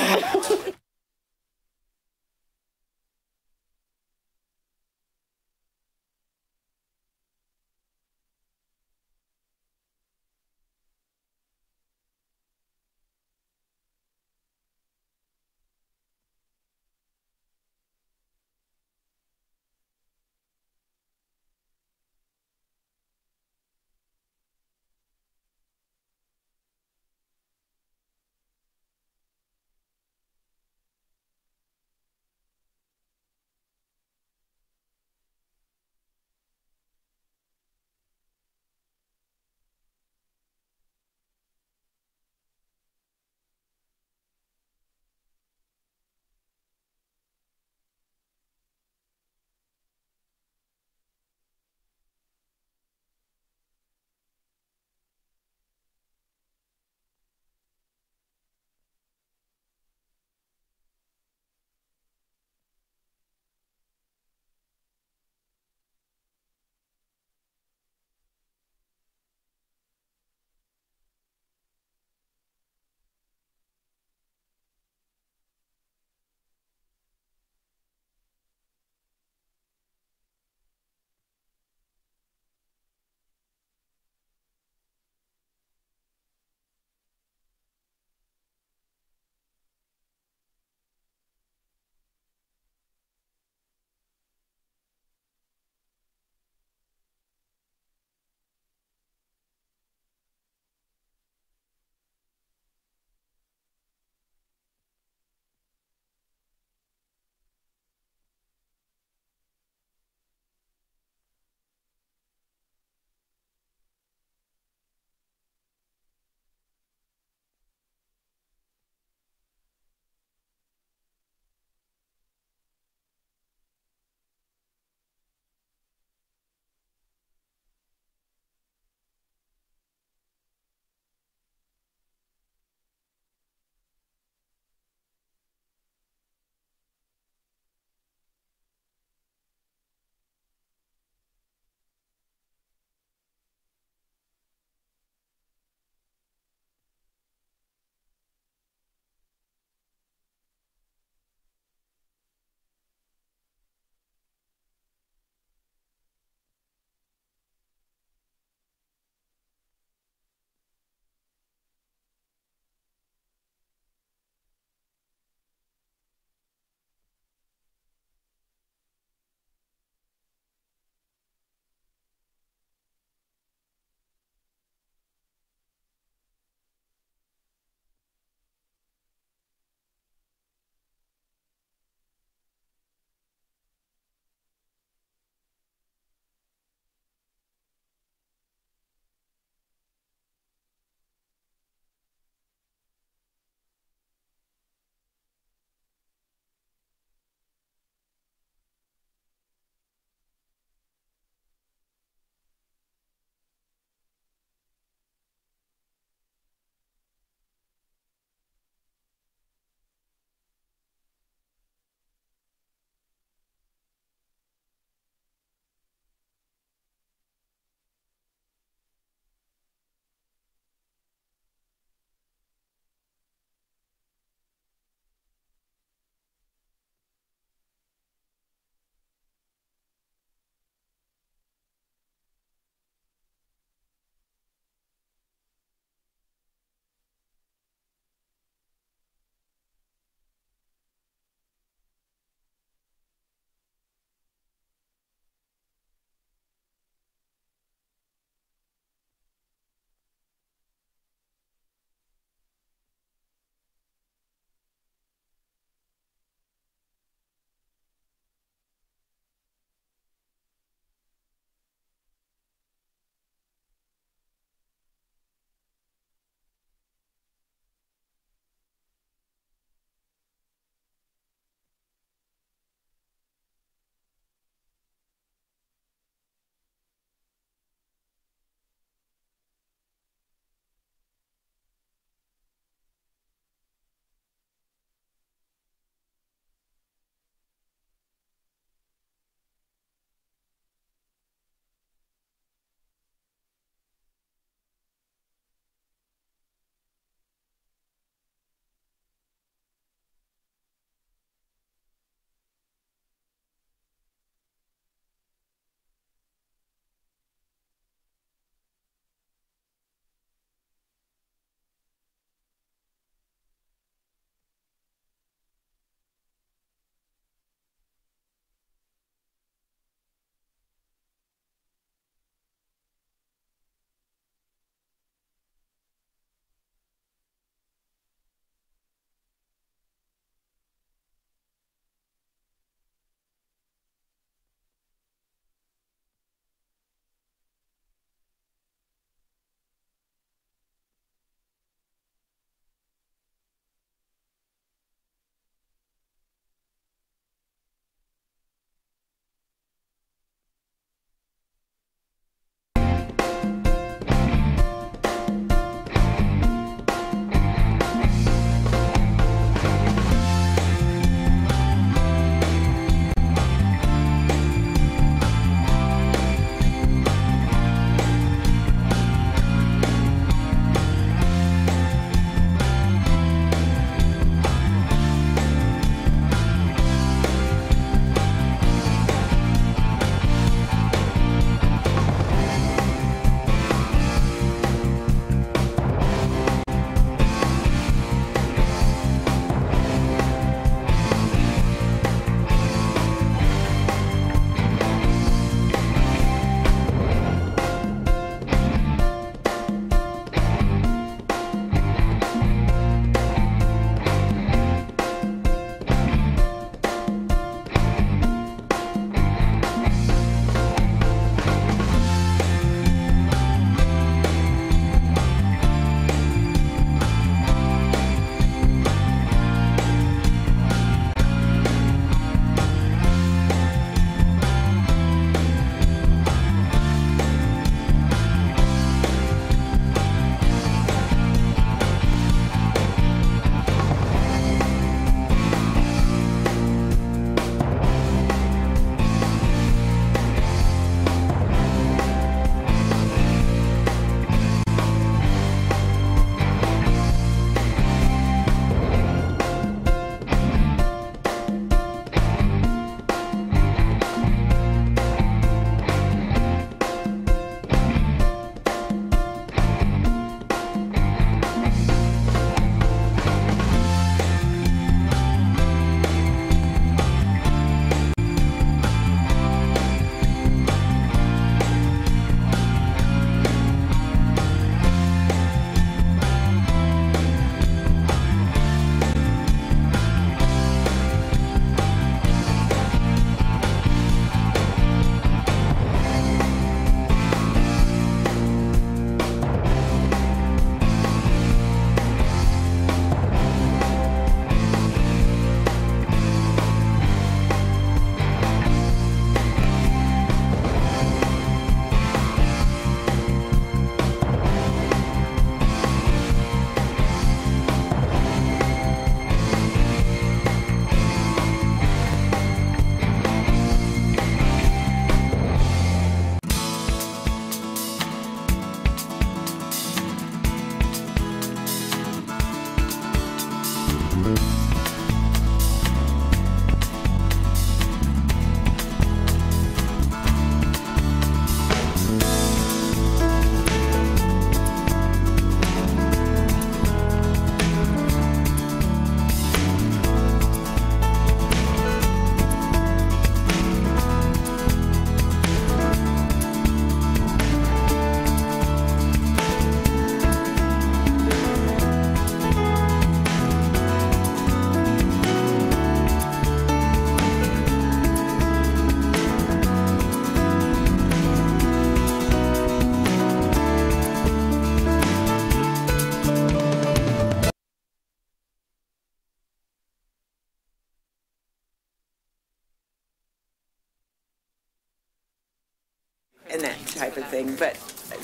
and that type of thing. But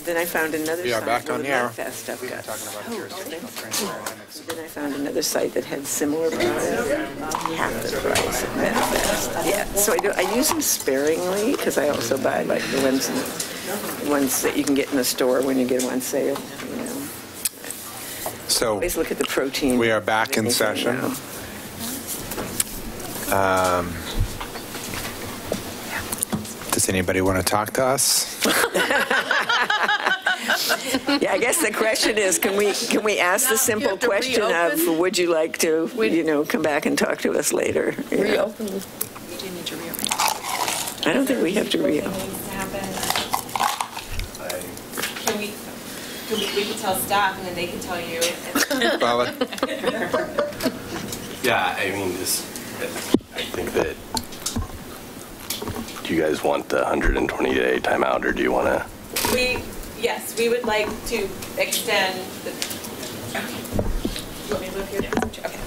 then I found another We are site back where on the the air. Medfast stuff got. Then I found another site that had similar products, half the price of Medfast. Yeah, so I use them sparingly because I also buy like the ones that you can get in the store when you get them on sale. You know. So Always look at the protein. we are back in session. Does anybody want to talk to us? Yeah, I guess the question is, can we ask the simple question of, would you like to, come back and talk to us later? Reopen. You do need to reopen. I don't think we have to reopen. We can tell staff, and then they can tell you. Yeah, I mean, I think that, do you guys want the 120-day timeout, or do you want to? Yes, we would like to extend the. You want me to move here? Okay.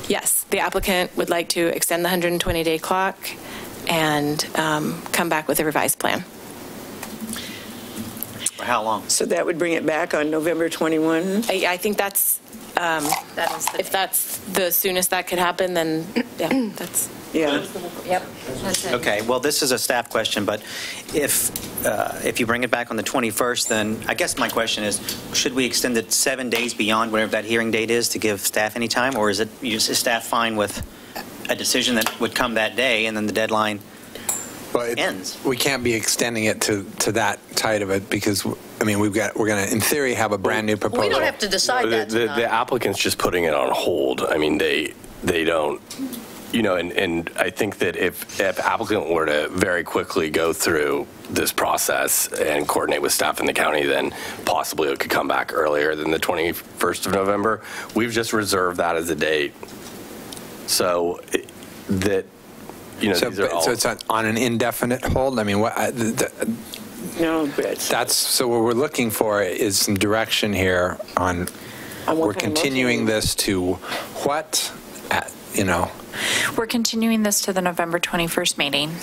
Yes, the applicant would like to extend the 120-day clock and come back with a revised plan. For how long? So that would bring it back on November 21? I think that's, if that's the soonest that could happen, then, yeah, that's. Yeah. Yep. That's it. Okay, well, this is a staff question, but if you bring it back on the 21st, then I guess my question is, should we extend it 7 days beyond whatever that hearing date is to give staff any time, or is staff fine with a decision that would come that day and then the deadline ends? We can't be extending it to that tight of it because, I mean, we're going to, in theory, have a brand new proposal. We don't have to decide that tonight. The applicant's just putting it on hold. I mean, they don't. And I think that if applicant were to very quickly go through this process and coordinate with staff in the county, then possibly it could come back earlier than the 21st of November. We've just reserved that as a date. So that, these are all. So it's on an indefinite hold? I mean, what? No, but. So what we're looking for is some direction here on we're continuing this to what? We're continuing this to the November 21st meeting.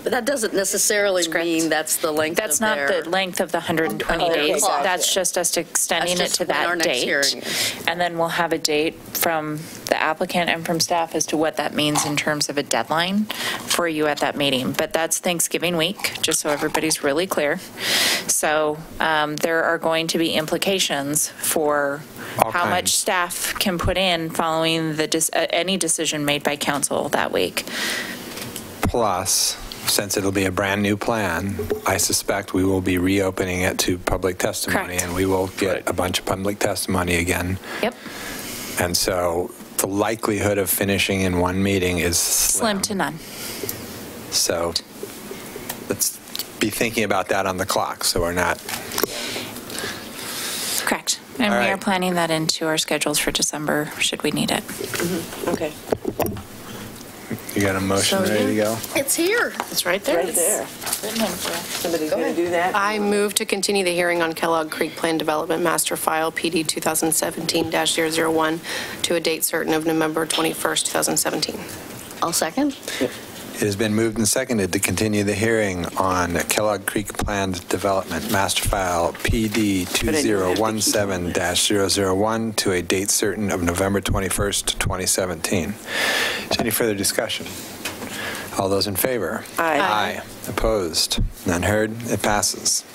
But that doesn't necessarily mean that's the length That's not the length of the 120 days. Gotcha. That's just us extending That's it to just when our that next date. hearing is. And then we'll have a date from the applicant and from staff as to what that means in terms of a deadline for you at that meeting. But that's Thanksgiving week, just so everybody's really clear. So there are going to be implications for how much staff can put in following any decision made by council that week. Plus, since it'll be a brand new plan, I suspect we will be reopening it to public testimony. Correct. And we will get a bunch of public testimony again. Yep. And so the likelihood of finishing in one meeting is Slim to none. So let's be thinking about that on the clock so we're not. Correct. And we are planning that into our schedules for December, should we need it. Mm-hmm. Okay. You got a motion ready to go? It's here. It's right there. Right there. Somebody's going to do that? I move to continue the hearing on Kellogg Creek Plan Development Master File PD 2017-001 to a date certain of November 21st, 2017. I'll second. It has been moved and seconded to continue the hearing on Kellogg Creek Planned Development Master File PD 2017-001 to a date certain of November 21st, 2017. Is there any further discussion? All those in favor? Aye. Aye. Opposed? None heard? It passes.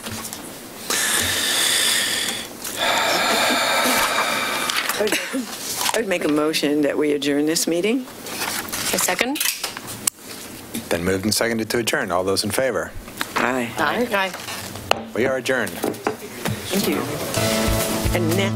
I would make a motion that we adjourn this meeting. A second? Been moved and seconded to adjourn. All those in favor? Aye. Aye. We are adjourned. Thank you. And now.